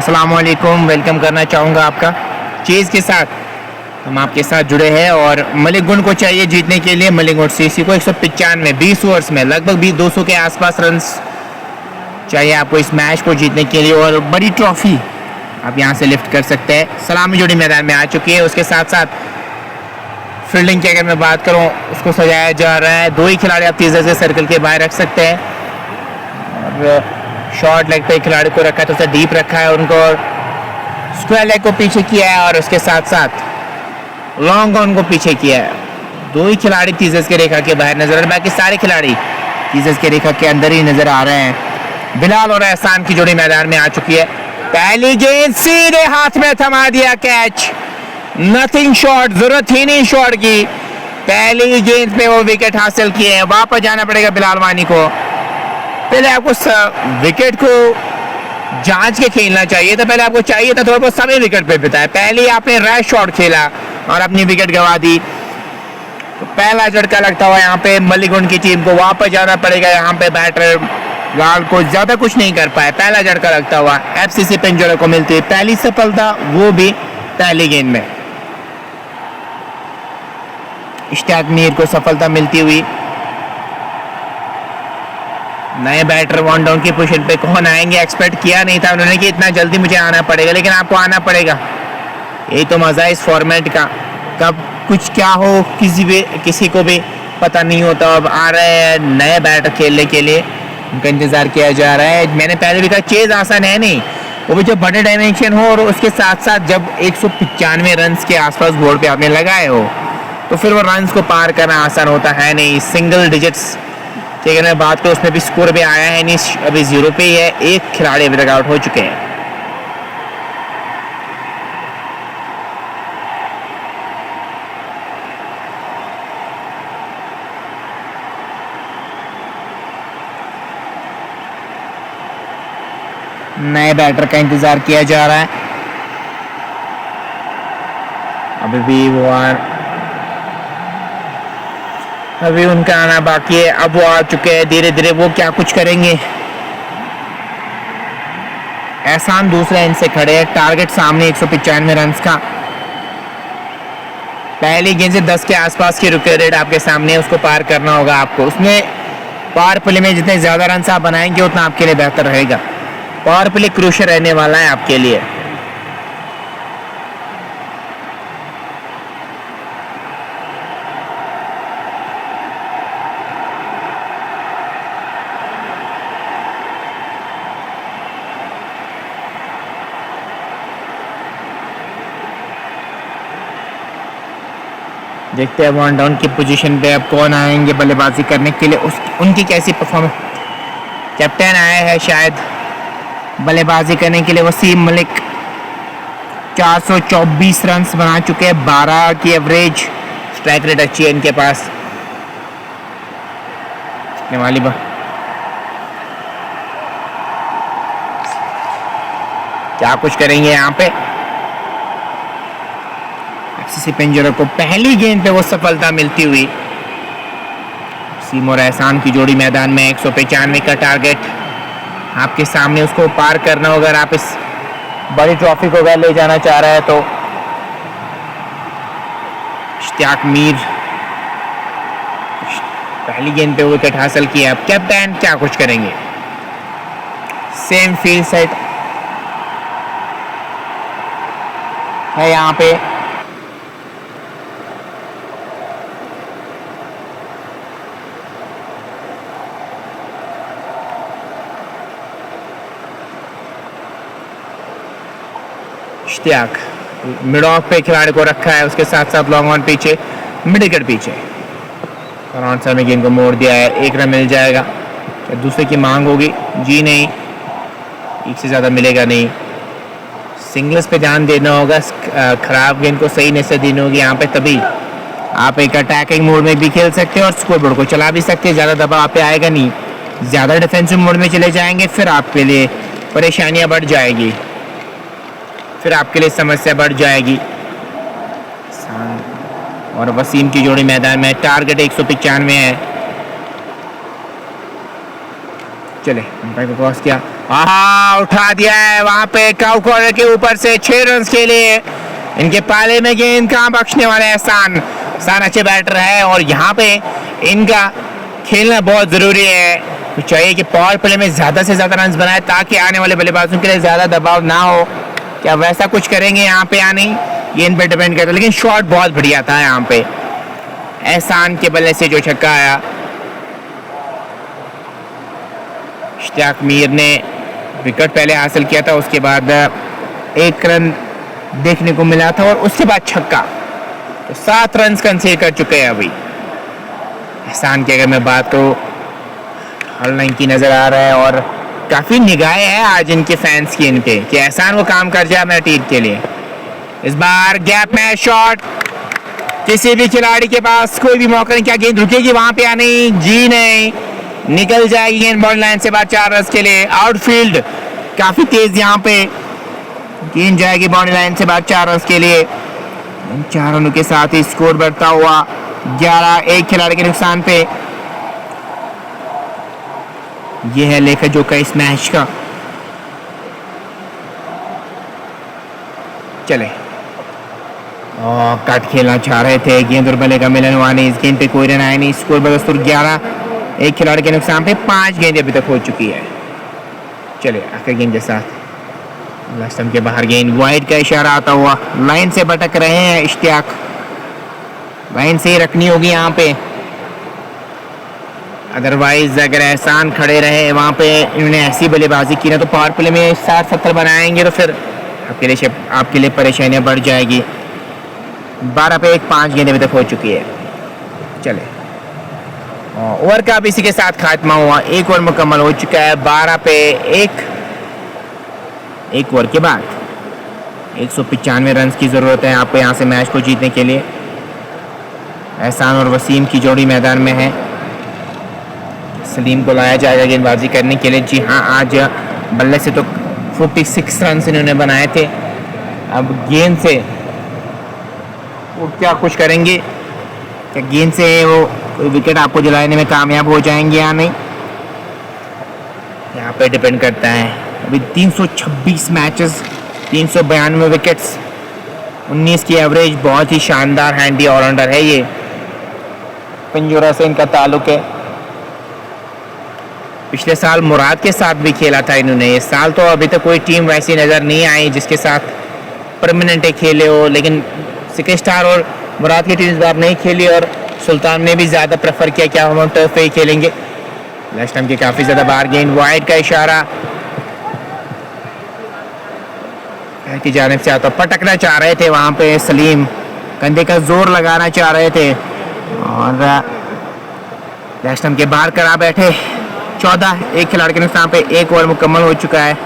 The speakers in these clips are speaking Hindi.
अस्सलाम वालेकुम, वेलकम करना चाहूँगा आपका चेज़ के साथ। हम आपके साथ जुड़े हैं और मलिक गुण को चाहिए जीतने के लिए। मलिक गुण सीसी को 195 20 ओवर्स में लगभग 200 के आसपास रन्स चाहिए आपको इस मैच को जीतने के लिए, और बड़ी ट्रॉफी आप यहाँ से लिफ्ट कर सकते हैं। सलामी जोड़ी मैदान में आ चुकी है। उसके साथ साथ फील्डिंग की अगर मैं बात करूँ, उसको सजाया जा रहा है। दो ही खिलाड़ी आप तीसरे से सर्कल के बाहर रख सकते हैं, और शॉर्ट लेग पे खिलाड़ी को रखा है तो उसे डीप रखा है उनको, और स्क्वायर लेग को पीछे किया है, और उसके साथ साथ लॉन्ग ऑन को पीछे किया है। दो ही खिलाड़ी तीसरे के रेखा के बाहर नजर आ रहे हैं, बाकी सारे खिलाड़ी तीसरे के रेखा के अंदर ही नजर आ रहे हैं। बिलाल और एहसान की जोड़ी मैदान में आ चुकी है। पहली गेंद सीधे हाथ में थमा दिया, कैच, नथिंग शॉट, जरूरत ही नहीं शॉट की। पहली गेंद पे वो विकेट हासिल किए हैं। वापस जाना पड़ेगा बिलाल वानी को। पहले आपको विकेट को जांच के खेलना चाहिए था, पहले आपको चाहिए था थोड़ा बहुत समय विकेट पे बिताया। पहले आपने रैश शॉट खेला और अपनी विकेट गंवा दी, तो पहला झटका लगता हुआ यहाँ पे मलिक गुण की टीम को। वापस जाना पड़ेगा। यहाँ पे बैटर लाल को ज्यादा कुछ नहीं कर पाए। पहला झटका लगता हुआ एफसीसी पिंजौरा को मिलती है पहली सफलता, वो भी पहली गेंद में। इश्तियाक मीर को सफलता मिलती हुई। नए बैटर वन डाउन की पोजीशन पे कौन आएंगे, एक्सपेक्ट किया नहीं था उन्होंने कि इतना जल्दी मुझे आना पड़ेगा, लेकिन आपको आना पड़ेगा। यही तो मजा है इस फॉर्मेट का, कब कुछ क्या हो किसी को भी पता नहीं होता। अब आ रहे हैं नए बैटर खेलने के लिए, उनका इंतजार किया जा रहा है। मैंने पहले भी कहा चेज आसान है नहीं, वो भी जो बड़े डायमेंशन हो, और उसके साथ साथ जब 195 रन के आसपास बोर्ड पे आपने लगाए हो, तो फिर वो रन को पार करना आसान होता है नहीं। सिंगल डिजिट्स की अगर मैं बात करूँ, उसमें भी स्कोर भी आया है नहीं, अभी 0 पे ही है। एक खिलाड़ी अभी तक आउट हो चुके हैं। नए बैटर का इंतजार किया जा रहा है। अभी भी वो अभी उनका आना बाकी है। अब वो आ चुके हैं, धीरे धीरे वो क्या कुछ करेंगे। एहसान दूसरे एंड से खड़े हैं, टारगेट सामने 195 रन का। पहली गेंद से 10 के आसपास की रुके रेट आपके सामने, उसको पार करना होगा आपको। उसमें पावर प्ले में जितने ज्यादा रन आप बनाएंगे उतना आपके लिए बेहतर रहेगा। पावर प्ले क्रूशियल रहने वाला है आपके लिए। देखते हैं वन डाउन की पोजीशन पे अब कौन आएंगे बल्लेबाजी करने के लिए, उनकी कैसी परफॉर्मेंस। कैप्टन आया है शायद बल्लेबाजी करने के लिए, वसीम मलिक। 424 रन बना चुके हैं, 12 की एवरेज, स्ट्राइक रेट अच्छी है इनके पास। वाली क्या कुछ करेंगे यहाँ पे। एफसीसी पिंजौरा को पहली गेंद पे वो सफलता मिलती हुई। वसीम और एहसान की जोड़ी मैदान में। 195 का टारगेट आपके सामने, उसको पार करना होगा अगर आप इस बड़ी ट्रॉफी को अगर ले जाना चाह रहे हैं तो। इश्तियाक मीर पहली गेंद पे विकेट हासिल किया। अब कैप्टन क्या कुछ करेंगे। सेम फील्ड सेट है यहाँ पे। इश्तियाक मिड ऑफ पे खिलाड़ी को रखा है, उसके साथ साथ लॉन्ग ऑन पीछे, मिड विकेट पीछे। आंसर में गेंद को मोड़ दिया है, 1 रन मिल जाएगा। दूसरे की मांग होगी, जी नहीं, एक से ज़्यादा मिलेगा नहीं। सिंगल्स पे ध्यान देना होगा, खराब गेंद को सही नशे देनी होगी यहाँ पे, तभी आप एक अटैकिंग मोड में भी खेल सकते हैं और स्कोर बोर्ड को चला भी सकते हैं। ज़्यादा दबाव आप पे आएगा नहीं। ज़्यादा डिफेंसिव मोड में चले जाएंगे फिर आपके लिए परेशानियाँ बढ़ जाएगी, फिर आपके लिए समस्या बढ़ जाएगी। और वसीम की जोड़ी मैदान में, टारगेट 195 है। चले अंपायर को क्रॉस किया, उठा दिया है वहां पे काउ कॉर्नर के ऊपर से 6 रन के लिए। इनके पाले में गेंद कहां बख्शने वाले हैं। एहसान अच्छे बैटर है और यहाँ पे इनका खेलना बहुत जरूरी है। तो चाहिए कि पावर प्ले में ज्यादा से ज्यादा रन बनाए ताकि आने वाले बल्लेबाजों के लिए ज्यादा दबाव ना हो। क्या वैसा कुछ करेंगे यहाँ पे या नहीं, ये इन पे डिपेंड करता है। लेकिन शॉट बहुत बढ़िया था यहाँ पे एहसान के बल्ले से जो छक्का आया। इश्तियाक मीर ने विकेट पहले हासिल किया था, उसके बाद 1 रन देखने को मिला था और उसके बाद छक्का, तो 7 रन कंसीड कर चुके हैं अभी। एहसान की अगर मैं बात करूँ, ऑल 90 नजर आ रहा है और काफी निगाहें हैं आज इनके फैंस की इन पे कि एहसान वो काम कर जाए मेरी टीम के लिए। इस बार गैप में शॉट, किसी भी खिलाड़ी के पास कोई भी मौका नहीं। क्या गेंद रुकेगी वहां पे या नहीं? जी नहीं, निकल जाएगी गेंद बॉर्डर लाइन से बाहर 4 रन के लिए। आउटफील्ड काफी तेज यहाँ पे गेंद जाएगी बॉर्डर लाइन से बाहर 4 रन के लिए। इन 4 रनों के साथ ही स्कोर बढ़ता हुआ 11, एक खिलाड़ी के नुकसान पे। यह है लेखा जोखा इस मैच का। चले कट खेलना चाह रहे थे, गेंद और बल्ले का मिलन हुआ नहीं। इस गेंद पे कोई रन आया नहीं। स्कोर बदस्तूर 11, एक खिलाड़ी के नुकसान पे 5 गेंदें अभी तक हो चुकी है। चले आखिरी गेंद के साथ लास्ट स्टंप के बाहर गेंद, वाइड का इशारा आता हुआ। लाइन से भटक रहे हैं इश्तियाक, लाइन से ही रखनी होगी यहाँ पे, अदरवाइज अगर एहसान खड़े रहे वहाँ पे इन्होंने ऐसी बल्लेबाजी की ना तो पावर प्ले में 60-70 बनाएंगे तो फिर आपके लिए परेशानियाँ बढ़ जाएगी। 12 पे 1, 5 गेंदें अभी तक हो चुकी है। चले ओवर का अब इसी के साथ खात्मा हुआ। 1 ओवर मुकम्मल हो चुका है। 12 पे 1 ओवर के बाद 195 रन की ज़रूरत है आपको यहाँ से मैच को जीतने के लिए। एहसान और वसीम की जोड़ी मैदान में है। सलीम को लाया जाएगा गेंदबाजी करने के लिए। जी हाँ, आज बल्ले से तो 46 रन इन्होंने बनाए थे। अब गेंद से वो क्या कुछ करेंगे, क्या गेंद से वो कोई विकेट आपको दिलाने में कामयाब हो जाएंगे या नहीं, यहाँ पे डिपेंड करता है। अभी 326 मैचेस, 392 विकेट्स, 19 की एवरेज, बहुत ही शानदार हैंडी ऑलराउंडर है ये। पंजोरा से इनका ताल्लुक है। पिछले साल मुराद के साथ भी खेला था इन्होंने। इस साल तो अभी तक कोई टीम वैसी नज़र नहीं आई जिसके साथ परमानेंट खेले हो, लेकिन सिके स्टार और मुराद की टीम इस बार नहीं खेली और सुल्तान ने भी ज़्यादा प्रेफर किया कि हम टर्फ पे ही खेलेंगे। लास्ट टाइम के काफ़ी ज़्यादा बाहर गेंद, वाइड का इशारा की जानिब से आता, पटकना चाह रहे थे वहाँ पे सलीम, कंधे का जोर लगाना चाह रहे थे और लास्ट टाइम के बाहर करा बैठे। 14, एक खिलाड़ी के नुकसान पे 1 ओवर मुकम्मल हो चुका है।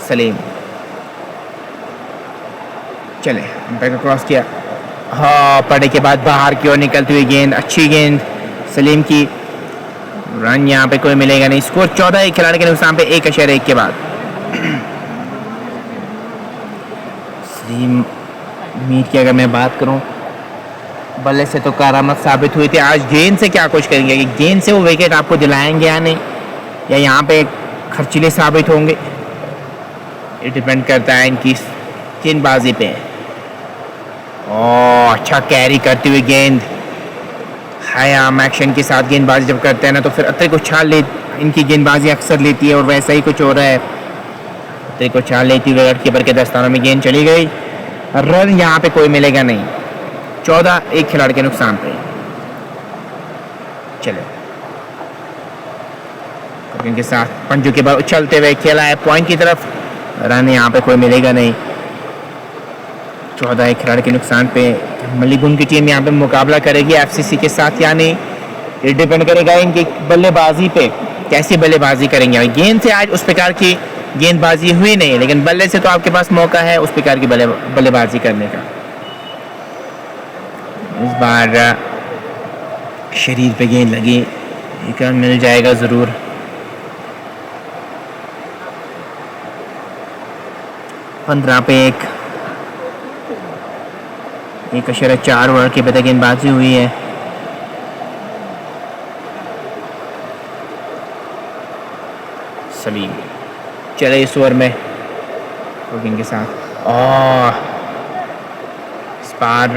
सलीम चले अंपायर को क्रॉस किया, हाँ पड़े के बाद बाहर की ओर निकलती हुई गेंद, अच्छी गेंद सलीम की। रन यहाँ पे कोई मिलेगा नहीं। स्कोर 14, एक खिलाड़ी के नुकसान पे 1.1 के बाद। सलीम मीर की अगर मैं बात करूं, बल्ले से तो करामत साबित हुई थी। आज गेंद से क्या कुछ करेंगे, गेंद से वो विकेट आपको दिलाएंगे या नहीं, या यहाँ पे खर्चीले साबित होंगे, ये डिपेंड करता है इनकी गेंदबाजी पे। अच्छा कैरी करती हुई गेंद, हाई आर्म एक्शन के साथ गेंदबाजी जब करते हैं ना तो फिर अतरे को छाल ले, इनकी गेंदबाजी अक्सर लेती है और वैसा ही कुछ हो रहा है। अतरे को छाल लेती हुई विकेट कीपर के दस्तानों में गेंद चली गई। रन यहाँ पे कोई मिलेगा नहीं। 14, एक खिलाड़ी के नुकसान पे। चले इनके साथ पंजों के बाद उछलते हुए खेला है पॉइंट की तरफ, रन यहाँ पे कोई मिलेगा नहीं। 14, एक खिलाड़ी के नुकसान पे। मलिगुन की टीम यहाँ पे मुकाबला करेगी एफसीसी के साथ या नहीं, ये डिपेंड करेगा इनकी बल्लेबाजी पे, कैसी बल्लेबाजी करेंगे। गेंद से आज उस प्रकार की गेंदबाजी हुई नहीं, लेकिन बल्ले से तो आपके पास मौका है उस प्रकार की बल्लेबाजी करने का। इस बार शरीर पे गेंद लगी, एक रन मिल जाएगा ज़रूर। पंद्रह पे 1.4 ओवर की गेंदबाजी हुई है। सलीम। चले इस ओवर में के साथ, और इस बार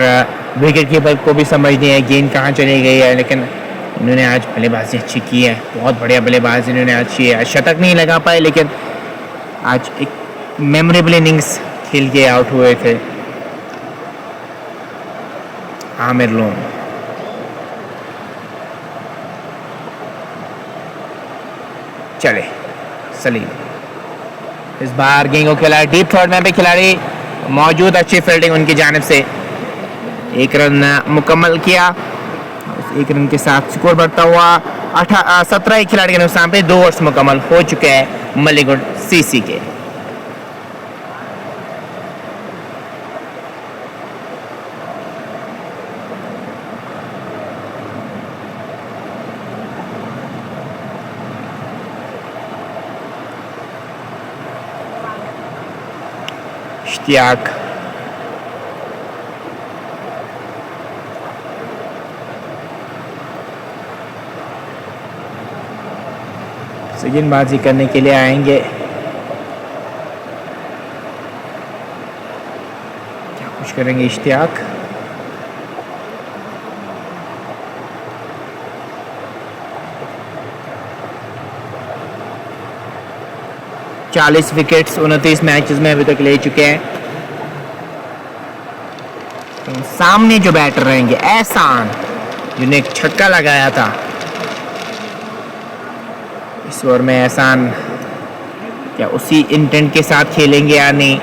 विकेट कीपर को भी समझ नहीं है गेंद कहाँ चली गई है, लेकिन इन्होंने आज बल्लेबाजी अच्छी की है, बहुत बढ़िया बल्लेबाजी इन्होंने आज की है। शतक नहीं लगा पाए, लेकिन आज एक मेमोरेबल इनिंग्स खेल के आउट हुए थे आमिर लोन। चले सलीम, इस बार गेंद को खेला डीप थर्ड में भी खिलाड़ी मौजूद, अच्छी फील्डिंग उनकी जानिब से, एक रन मुकम्मल किया। एक रन के साथ स्कोर बढ़ता हुआ 17 खिलाड़ी के नुकसान पे 2 ओवर्स मुकम्मल हो चुके हैं मलिंगुड सीसी के। इश्तियाक, गेंदबाजी करने के लिए आएंगे, क्या कुछ करेंगे इश्तियाक। चालीस विकेट्स 29 मैचेस में अभी तक ले चुके हैं। तो सामने जो बैटर रहेंगे एहसान, जिन्हें एक छक्का लगाया था, इस ओवर में एहसान क्या उसी इंटेंट के साथ खेलेंगे या नहीं।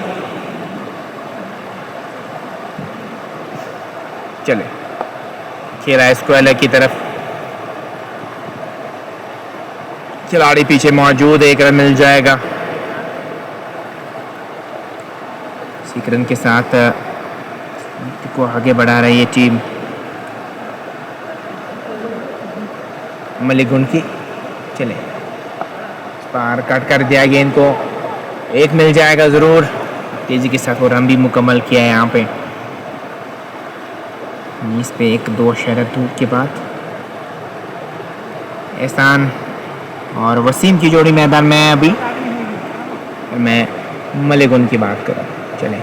चले खेला है स्क्वायर की तरफ, खिलाड़ी पीछे मौजूद, एक रन मिल जाएगा। एक रन के साथ को आगे बढ़ा रही है टीम मलिंगुड की। चले पार कट कर दिया गेंद को, एक मिल जाएगा जरूर। तेजी के साथ वो रन भी मुकम्मल किया है यहाँ पे। इस पे 1-2 शरत धूप के बाद एहसान और वसीम की जोड़ी मैदान में है अभी। मैं मलिंगुड की बात करूँ, चले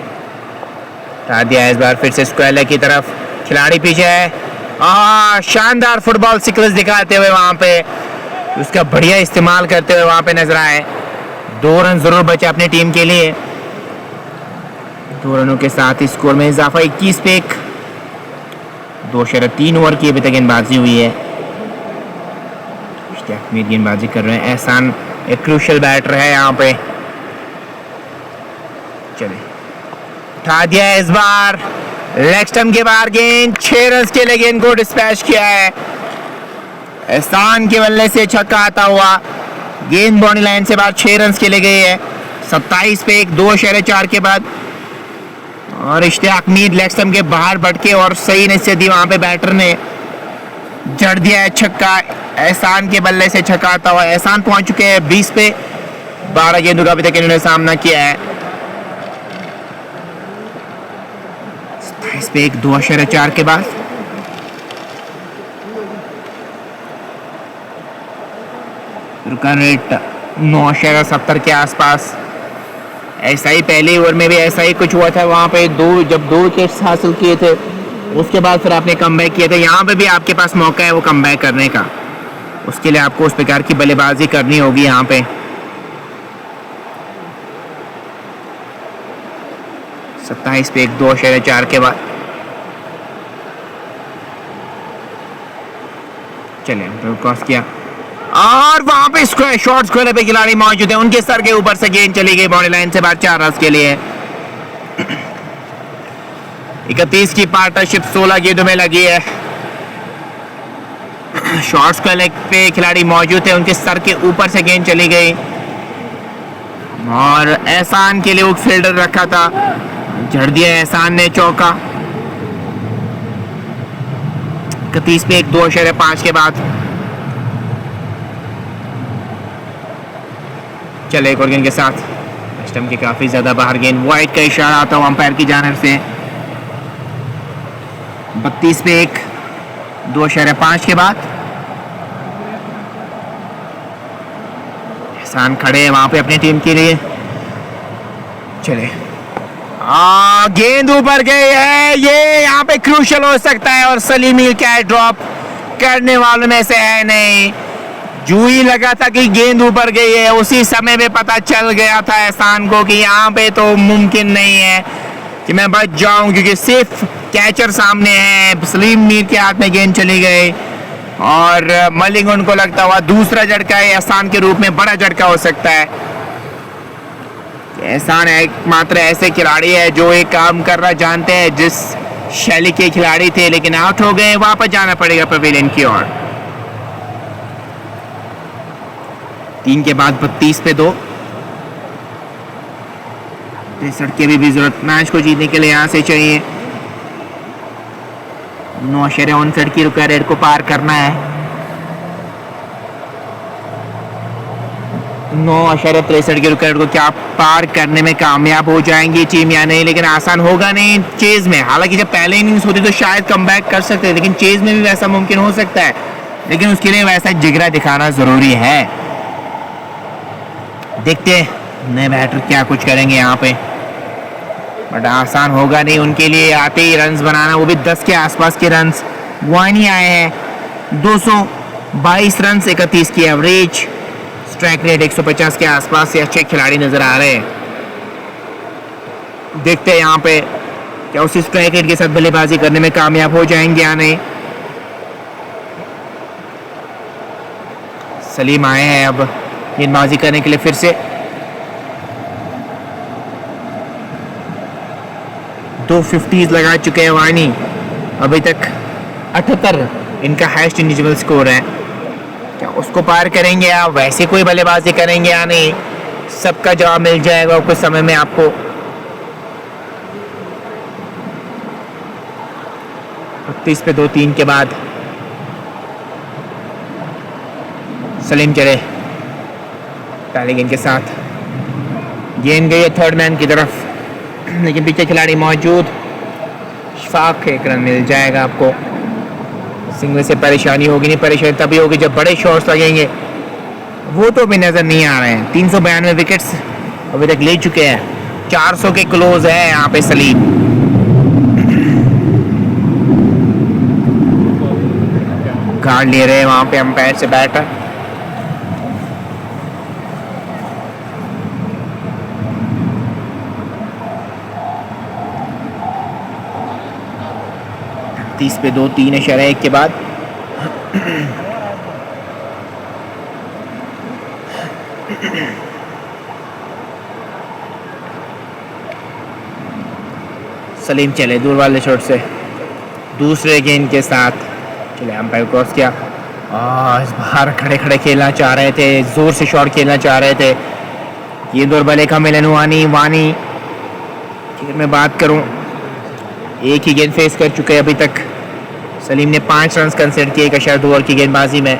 हटा दिया इस बार फिर से स्क्वायर की तरफ, खिलाड़ी पीछे है। शानदार फुटबॉल सिक्वेंस दिखाते हुए वहां पे उसका बढ़िया इस्तेमाल करते हुए वहां पे नजर आए। 2 रन जरूर बचे अपनी टीम के लिए। 2 रनों के साथ स्कोर में इजाफा 21 पे 1। 2-3 ओवर की अभी तक गेंदबाजी हुई है। गेंदबाजी कर रहे हैं, एहसान एक क्रूशियल बैटर है यहाँ पे। चले उठा दिया है इस बार, लेग स्टंप के बाहर गेंद, 6 रन के लिए गेंद को डिस्पैच किया है। एहसान के बल्ले से छक्का आता हुआ, गेंद बाउंड्री लाइन से बाहर 6 रन के लिए गई है। 27 पे 1, 2-4 के बाद, और इश्तियाक मीर लेग स्टंप के बाहर बढ़ के और सही नहीं से दी, वहां पे बैटर ने जड़ दिया है छक्का। एहसान के बल्ले से छक्का आता हुआ, एहसान पहुंच चुके हैं 20 पे 12 गेंदों का अभी तक इन्होंने सामना किया है। 27 पे 1, 2-4 के बाद रन रेट 9.70 के आसपास। ऐसा ही पहले ओवर में भी ऐसा ही कुछ हुआ था, वहां पे जब 2 विकेट्स हासिल किए थे, उसके बाद फिर आपने कमबैक किया था। यहाँ पे भी आपके पास मौका है वो कमबैक करने का, उसके लिए आपको उस प्रकार की बल्लेबाजी करनी होगी यहाँ पे। 27 पे 1, 2-4 के बाद चले क्रॉस किया, और वहां पे शॉर्ट स्क्वायर पे खिलाड़ी मौजूद है, उनके सर के ऊपर से गेंद चली गई बाउंड्री लाइन से बाहर 4 रन के लिए। 31 की पार्टनरशिप 16 गेंदों में लगी है। शॉर्ट स्क्वायर पे खिलाड़ी मौजूद है, उनके सर के ऊपर से गेंद चली गई, और एहसान के लिए वो फील्डर रखा था, झड़ दिया एहसान ने चौका। 31 पे 1, 2-5 के बाद चले एक और गेंद के साथ, स्टंप के काफी ज्यादा बाहर गेंद, वाइड का इशारा आता हुआ अंपायर की जानिब से। 32 पे 1, 2-5 के बाद एहसान खड़े हैं वहां पे अपनी टीम के लिए। चले गेंद ऊपर गई है, ये यहाँ पे क्रूशल हो सकता है और सलीम मीर कैच ड्रॉप करने वालों में से है नहीं। जू ही लगा था कि गेंद ऊपर गई है, उसी समय में पता चल गया था एहसान को कि यहाँ पे तो मुमकिन नहीं है कि मैं बच जाऊं, क्योंकि सिर्फ कैचर सामने है। सलीम मीर के हाथ में गेंद चली गई और मलिंग उनको लगता हुआ दूसरा झटका है एहसान के रूप में बड़ा झटका हो सकता है। एहसान एकमात्र ऐसे खिलाड़ी है जो एक काम करना जानते हैं जिस शैली के खिलाड़ी थे, लेकिन आउट हो गए। वापस जाना पड़ेगा पवेलियन की ओर। 3 के बाद 32 पे 2। 63 की भी जरूरत मैच को जीतने के लिए यहाँ से चाहिए। 9.59 की रुका रेड को पार करना है। 9.63 की रुका रेड को क्या पार करने में कामयाब हो जाएंगी टीम या नहीं, लेकिन आसान होगा नहीं चेज में। हालांकि जब पहले इनिंग्स होती तो शायद कमबैक कर सकते हैं, लेकिन चेज में भी वैसा मुमकिन हो सकता है, लेकिन उसके लिए वैसा जिगरा दिखाना जरूरी है। देखते हैं नए बैटर क्या कुछ करेंगे यहाँ पे, बट आसान होगा नहीं उनके लिए आते ही रन्स बनाना, वो भी 10 के आसपास के रन्स। वानी आए हैं 222 रन, 31 की एवरेज, स्ट्राइक रेट 150 के आसपास से अच्छे खिलाड़ी नजर आ रहे हैं। देखते हैं यहाँ पे क्या उसी स्ट्राइक रेट के साथ बल्लेबाजी करने में कामयाब हो जाएंगे या नहीं। सलीम आए हैं अब गेंदबाजी करने के लिए फिर से। 250 लगा चुके हैं वानी, अभी तक 78 इनका हाईएस्ट इंडिविजुअल स्कोर है। क्या उसको पार करेंगे या वैसे कोई बल्लेबाजी करेंगे या नहीं, सबका जवाब मिल जाएगा कुछ समय में आपको। 32 पे 2, 3 के बाद सलीम चले पहले गेंद के साथ। गेंद गई है थर्ड मैन की तरफ, लेकिन पीछे खिलाड़ी मौजूद। शफाक, 1 रन मिल जाएगा आपको। सिंगल से परेशानी होगी नहीं, परेशानी तभी होगी जब बड़े शॉट्स लगेंगे, वो तो भी नजर नहीं आ रहे हैं। 392 विकेट्स अभी तक ले चुके हैं, 400 के क्लोज है यहाँ पे सलीम। गार्ड ले रहे हैं वहां पे अंपायर से बैटर। तीस पे 2, 3.1 के बाद सलीम चले दूर वाले शॉट से दूसरे गेंद के साथ। चले अंपायर क्रॉस किया, इस बार खड़े खड़े खेलना चाह रहे थे, जोर से शॉट खेलना चाह रहे थे। ये दौर बले का मिलन वानी मैं बात करूं, एक ही गेंद फेस कर चुके हैं अभी तक। सलीम ने 5 रन कंसीडर किए 1.2 ओवर की गेंदबाजी में।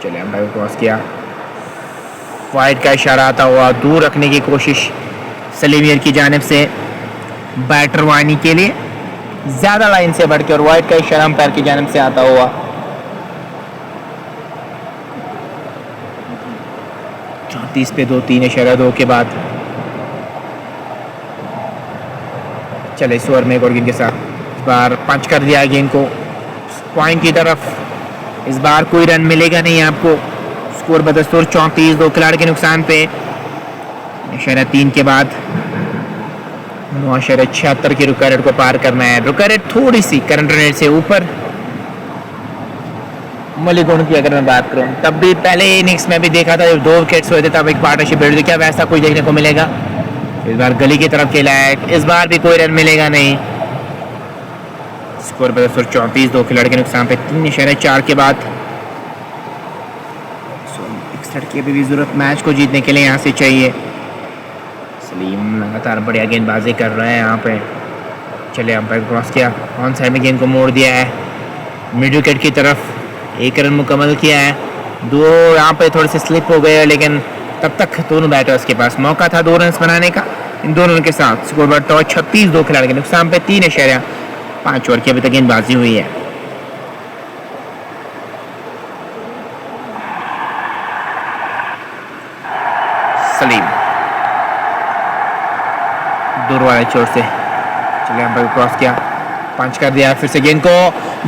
चले अंपायर क्रॉस किया, वाइड का इशारा आता हुआ दूर रखने की कोशिश सलीम की जानिब से बैटर वानी के लिए, ज्यादा लाइन से बढ़ के, और वाइड का इशारा अंपायर की जानिब से आता हुआ। तीस पे 2, 3.2 के बाद चले इस ओवर में एक और गेंद के साथ। इस बार पंच कर दिया गेंद को पॉइंट की तरफ। इस बार कोई रन मिलेगा नहीं आपको। स्कोर बदस्तूर 34, 2 खिलाड़ी के नुकसान पे। 3 के बाद 9.76 की रुका रेट को पार करना है। रुका रेट थोड़ी सी करंट रेट से ऊपर। मलिगुण की अगर मैं बात करूं, तब भी पहले इनिंग्स में भी देखा था जब 2 विकेट्स हुए थे तब एक पार्टनरशिप बिल्ड हुई, क्या वैसा कुछ देखने को मिलेगा? इस बार गली की तरफ खेला है, इस बार भी कोई रन मिलेगा नहीं। स्कोर 34, 2 खिलाड़ी के नुकसान पे। 3.4 के बाद 61 की अभी भी जरूरत मैच को जीतने के लिए यहाँ से चाहिए। सलीम लगातार बढ़िया गेंदबाजी कर रहे हैं यहाँ पे। चले अंपायर क्रॉस किया, ऑन साइड में गेंद को मोड़ दिया है मिड विकेट की तरफ। 1 रन मुकम्मल किया है। 2 यहाँ पे थोड़े से स्लिप हो गए, लेकिन तब तक दोनों बैटर्स के पास मौका था 2 रन बनाने का। इन दोनों के साथ स्कोर पर 36, 2 खिलाड़ी के नुकसान पे। 3.5 ओवर की अभी तक गेंदबाजी हुई है। दूर वाले चोट से। चलिए अंपायर क्रॉस किया, पंच कर दिया फिर से गेंद को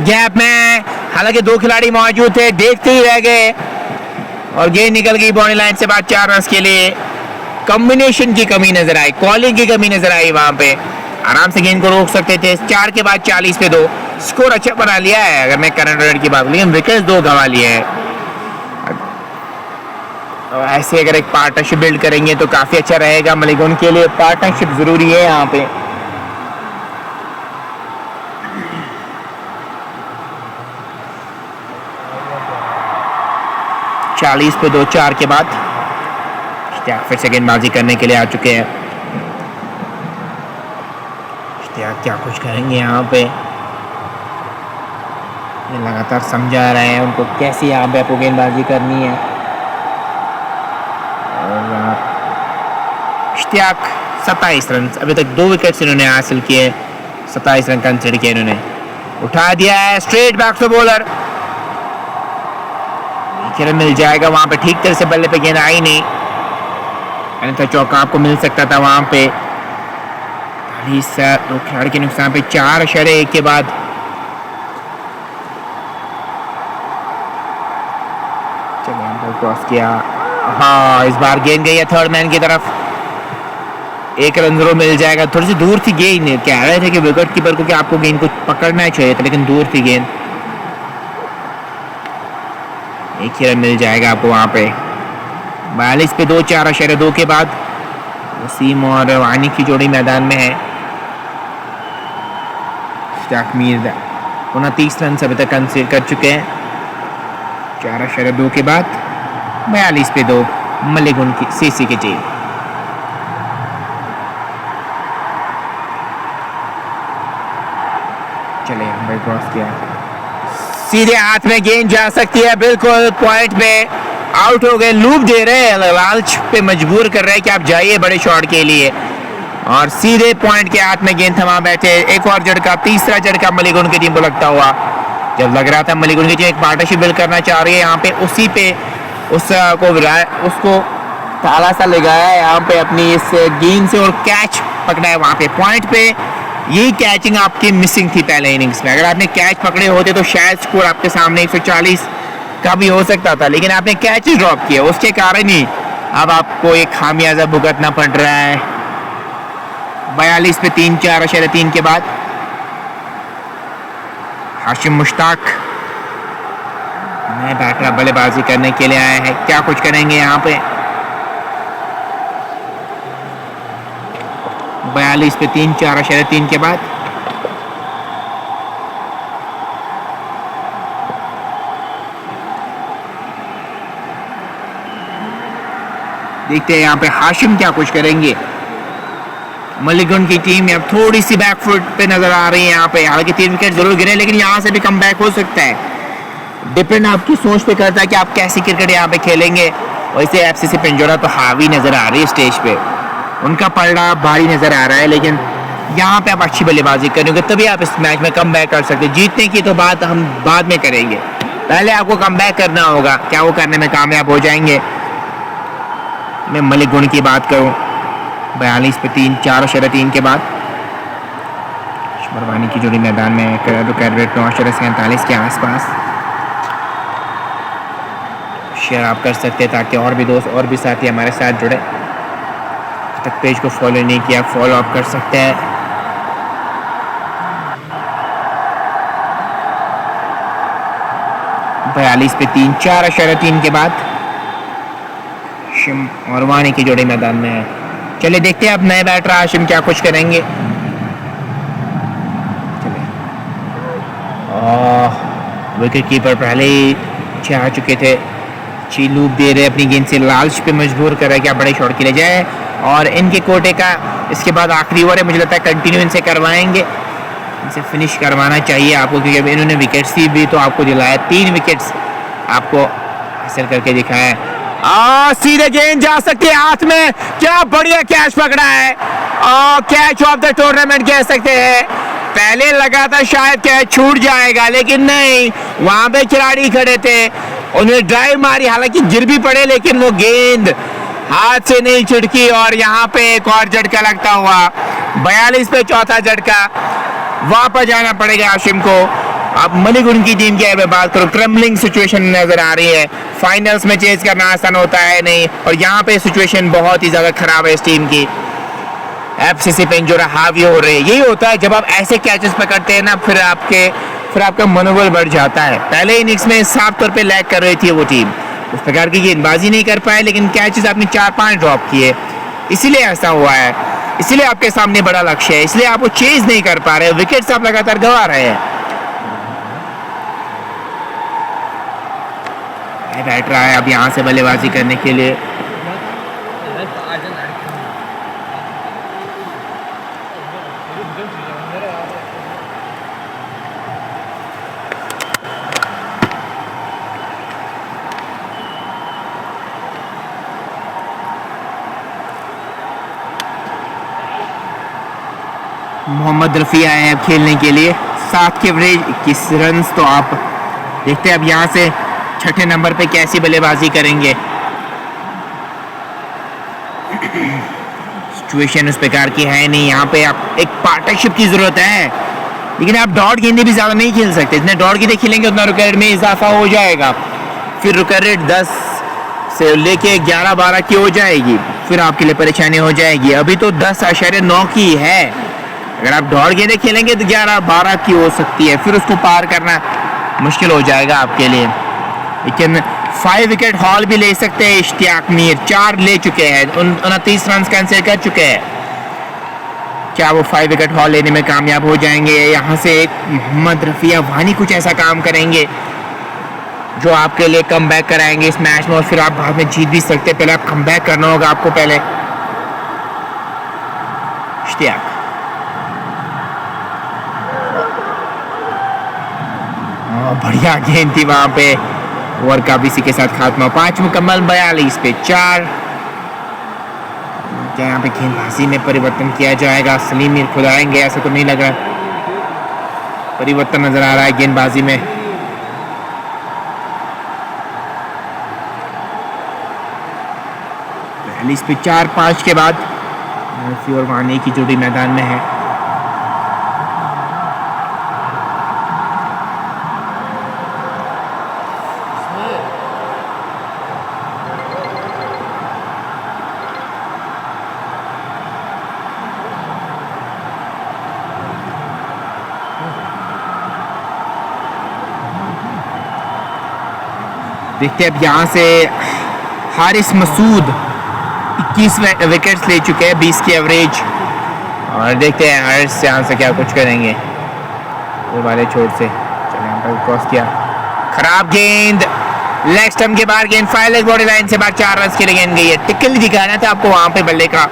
गैप में, हालांकि दो खिलाड़ी मौजूद थे, देखते ही रह गए और गेंद निकल गई बाउंड्री लाइन से बाहर। 4 रन के लिए। कॉम्बिनेशन की कमी नजर आई, कॉलिंग की कमी नजर आई, वहां पे आराम से गेंद को रोक सकते थे। 4 के बाद 40 पे 2 स्कोर अच्छा बना लिया है अगर मैं करंट रन की बात करूं, लेकिन विकेट 2 गंवा लिए हैं। ऐसे अगर एक पार्टनरशिप बिल्ड करेंगे तो काफी अच्छा रहेगा मलिंगन के लिए। पार्टनरशिप जरूरी है यहाँ पे। चालीस पे 2 4 के बाद इश्तियाक फिर से गेंदबाजी करने के लिए आ चुके हैं। इश्तियाक क्या कुछ करेंगे यहाँ पे, ये लगातार समझा रहे हैं उनको कैसे यहाँ पे आपको गेंदबाजी करनी है। और इश्तियाक 27 रन, अभी तक 2 विकेट्स इन्होंने हासिल किए, 27 रन कंसीडर किए इन्होंने। उठा दिया है स्ट्रेट बैक टू बॉलर, मिल जाएगा वहां पे। ठीक तरह से बल्ले पे गेंद आई नहीं, अन्यथा चौका आपको मिल सकता था वहां पे। 2 खिलाड़ी के नुकसान पे 4.1 के बाद क्रॉस किया। हाँ, इस बार गेंद गई है थर्ड मैन की तरफ, 1 रन जरूर मिल जाएगा। थोड़ी सी दूर थी गेंद, कह रहे थे कि विकेट कीपर को कि आपको गेंद को पकड़ना चाहिए था, लेकिन दूर थी गेंद। 1 ही रन मिल जाएगा आपको वहां पे। 42 पे 2 4.2 के बाद वसीम और वानी की जोड़ी मैदान में है। इश्तियाक मीर 29 रन अभी तक कंसीडर कर चुके हैं। 4.2 के बाद 42 पे 2 मलिंगन की सीसी की टीम। चले भाई क्रॉस किया, सीधे हाथ में गेंद जा सकती है, बिल्कुल पॉइंट पे आउट हो गए। लूप दे रहे हैं, लालच पे मजबूर कर रहे हैं कि आप जाइए बड़े शॉट के लिए, और सीधे पॉइंट के हाथ में गेंद थमा बैठे। एक और झटका, तीसरा झटका मलिंगन की टीम को लगता हुआ। जब लग रहा था मलिंगन की टीम एक पार्टनरशिप बिल्ड करना चाह रही है यहाँ पे, उसी पे उसको ताला सा लगाया है यहाँ पे अपनी इस गेंद से और कैच पकड़ा है वहाँ पे पॉइंट पे। यही कैचिंग आपकी मिसिंग थी पहले इनिंग्स में। अगर आपने कैच पकड़े होते तो शायद स्कोर आपके सामने 140 का भी हो सकता था, लेकिन आपने कैच ड्रॉप किया, उसके कारण ही अब आपको एक खामियाजा भुगतना पड़ रहा है। 42 पे 3 4.3 के बाद हाशिम मुश्ताक नए बैटर बल्लेबाजी करने के लिए आए हैं। क्या कुछ करेंगे यहाँ पे। 42 पे 3 4.3 के बाद देखते हैं यहाँ पे हाशिम क्या कुछ करेंगे। मलिंगन की टीम अब थोड़ी सी बैकफुट पे नजर आ रही है यहाँ पे। हालांकि 3 विकेट जरूर गिरे, लेकिन यहाँ से भी कम बैक हो सकता है। डिपेंड आपकी सोच पे करता है कि आप कैसी क्रिकेट यहाँ पे खेलेंगे। वैसे एफसीसी पिंजौरा तो हावी नजर आ रही है स्टेज पे, उनका पलड़ा भारी नजर आ रहा है, लेकिन यहाँ पे आप अच्छी बल्लेबाजी करेंगे तभी आप इस मैच में कम बैक कर सकते हैं। जीतने की तो बात हम बाद में करेंगे, पहले आपको कम बैक करना होगा। क्या वो करने में कामयाब हो जाएंगे। मैं मलिंगन की बात करूं, 42 पे 3 4.3 के बाद शमरवानी की जोड़ी मैदान में। कैरेट 9.47 के आसपास शेयर आप कर सकते हैं ताकि और भी दोस्त और भी साथी हमारे साथ जुड़े। तक पेज को फॉलो नहीं किया, फॉलो अप कर सकते हैं। बयालीस पे 3 4.3 के बाद हाशिम और वानी की जोड़ी मैदान में है। चलिए देखते हैं अब नए बैटर हाशिम क्या कुछ करेंगे। विकेट कीपर पहले ही आ चुके थे, अच्छी लूप दे रहे अपनी गेंद से, लालच पे मजबूर कर रहे हैं कि आप बड़े शॉट के लिए जाए। और इनके कोटे का इसके बाद आखिरी ओवर है, मुझे लगता है कंटिन्यू इनसे करवाएंगे, इनसे फिनिश करवाना चाहिए आपको, क्योंकि इन्होंने विकेट्स भी तो आपको दिलाया, 3 विकेट्स आपको हासिल करके दिखाया है। सीधे गेंद जा सकती है हाथ में, क्या बढ़िया कैच पकड़ा है और कैच ऑफ द टूर्नामेंट कह सकते हैं। पहले लगा था शायद कैच छूट जाएगा, लेकिन नहीं, वहां पे खिलाड़ी खड़े थे, उन्होंने ड्राइव मारी, हालांकि गिर भी पड़े, लेकिन वो गेंद हाथ से नहीं छिड़की और यहाँ पे एक और झटका लगता हुआ। 42 पे चौथा झटका, वापस जाना पड़ेगा हाशिम को। अब मलिक उनकी टीम की अगर मैं बात करूँ, क्रम्बलिंग सिचुएशन नजर आ रही है। फाइनल्स में चेज करना आसान होता है नहीं, और यहाँ पे सिचुएशन बहुत ही ज्यादा खराब है इस टीम की। एफसीसी पे जो हावी हो रही है, यही होता है जब आप ऐसे कैचेस पकड़ते हैं ना, फिर आपका मनोबल बढ़ जाता है। पहले इनिंग्स में साफ तौर पे लैग कर रही थी वो टीम, उस प्रकार की गेंदबाजी नहीं कर पाए, लेकिन कैचेस आपने 4-5 ड्रॉप किए, इसीलिए ऐसा हुआ है। इसलिए आपके सामने बड़ा लक्ष्य है, इसलिए आप वो चेज नहीं कर पा रहे, विकेट्स आप लगातार गंवा रहे हैं। बैठ रहा है अब यहाँ से बल्लेबाजी करने के लिए। मोहम्मद रफ़ी आए हैं अब खेलने के लिए। 7 के एवरेज, 21 रन। तो आप देखते हैं अब यहाँ से छठे नंबर पे कैसी बल्लेबाजी करेंगे। सिचुएशन उस प्रकार की है नहीं, यहाँ पे आप एक पार्टनरशिप की जरूरत है, लेकिन आप डॉट गेंदे भी ज्यादा नहीं खेल सकते। जितने डॉट गेंदे खेलेंगे उतना रुक रेट में इजाफा हो जाएगा, फिर रुक रेट 10 से लेके 11-12 की हो जाएगी, फिर आपके लिए परेशानी हो जाएगी। अभी तो 10.9 की है, अगर आप डॉट गेंदे खेलेंगे तो 11-12 की हो सकती है, फिर उसको पार करना मुश्किल हो जाएगा आपके लिए। लेकिन 5 विकेट हॉल भी ले सकते हैं इश्तियाक मीर, 4 ले चुके हैं, 29 रन कैंसिल कर चुके हैं। क्या वो 5 विकेट हॉल लेने में कामयाब हो जाएंगे? यहाँ से एक मोहम्मद रफ़ी अफगानी कुछ ऐसा काम करेंगे जो आपके लिए कम बैक कराएंगे इस मैच में, और फिर आप बाद में जीत भी सकते हैं। पहले आप कम बैक करना होगा आपको पहले। इश्तियाक बढ़िया गेंद थी वहां पे, ओवर का भी इसी के साथ खात्मा। 5 मुकम्मल, 42 पे 4। क्या यहाँ पे गेंदबाजी में परिवर्तन किया जाएगा? सलीम मीर खुद आएंगे ऐसा तो नहीं लग रहा, परिवर्तन नजर आ रहा है गेंदबाजी में। इस पे 4-5 के बाद रफ़ी और वानी की जोड़ी मैदान में है। देखते हैं अब यहाँ से हारिस मसूद 21 विकेट्स ले चुके हैं, 20 की एवरेज, और देखते हैं हारिस यहाँ से क्या कुछ करेंगे वो वाले छोर से। चलिए यहाँ पर क्रॉस किया, खराब गेंद, लेग स्टंप के बाहर गेंद, फाइल बॉडी लाइन से बाहर, 4 रन के लिए गेंद गई है। टिकल दिखाना था आपको वहाँ पे बल्ले का,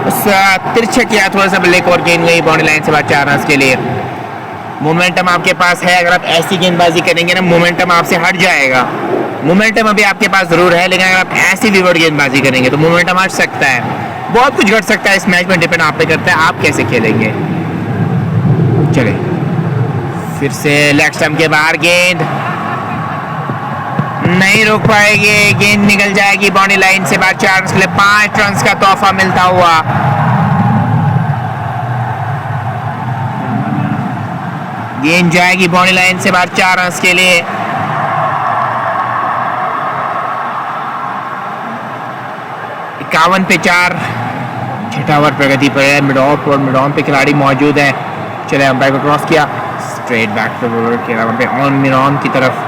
उस तिरछा किया थोड़ा सा बल्ले को और गेंद गई बॉडी लाइन से बाहर 4 रन के लिए। मोमेंटम आपके पास है, अगर आप ऐसी गेंदबाजी करेंगे ना मोमेंटम आपसे हट जाएगा। मोमेंटम अभी आपके पास जरूर है, लेकिन अगर आप ऐसी विवर्ड गेंदबाजी करेंगे तो मोमेंटम हट सकता है, बहुत कुछ घट सकता है इस मैच में। डिपेंड आप पे करता है आप कैसे खेलेंगे। चले फिर से लेग स्टंप के बाहर गेंद, नहीं रोक पाएंगे, गेंद निकल जाएगी बॉडी लाइन से बाहर। 4 रन के लिए 5 रन का तोहफा मिलता हुआ। गेंद जाएगी बॉडी लाइन से बाहर 4 रन के लिए। इक्यावन पे 4, छठा ओवर प्रगति पर है। मिड ऑन पे खिलाड़ी मौजूद है। चले अंपायर को क्रॉस किया, स्ट्रेट बैक पे बॉलर खेला वहाँ पे ऑन मिड ऑन की तरफ,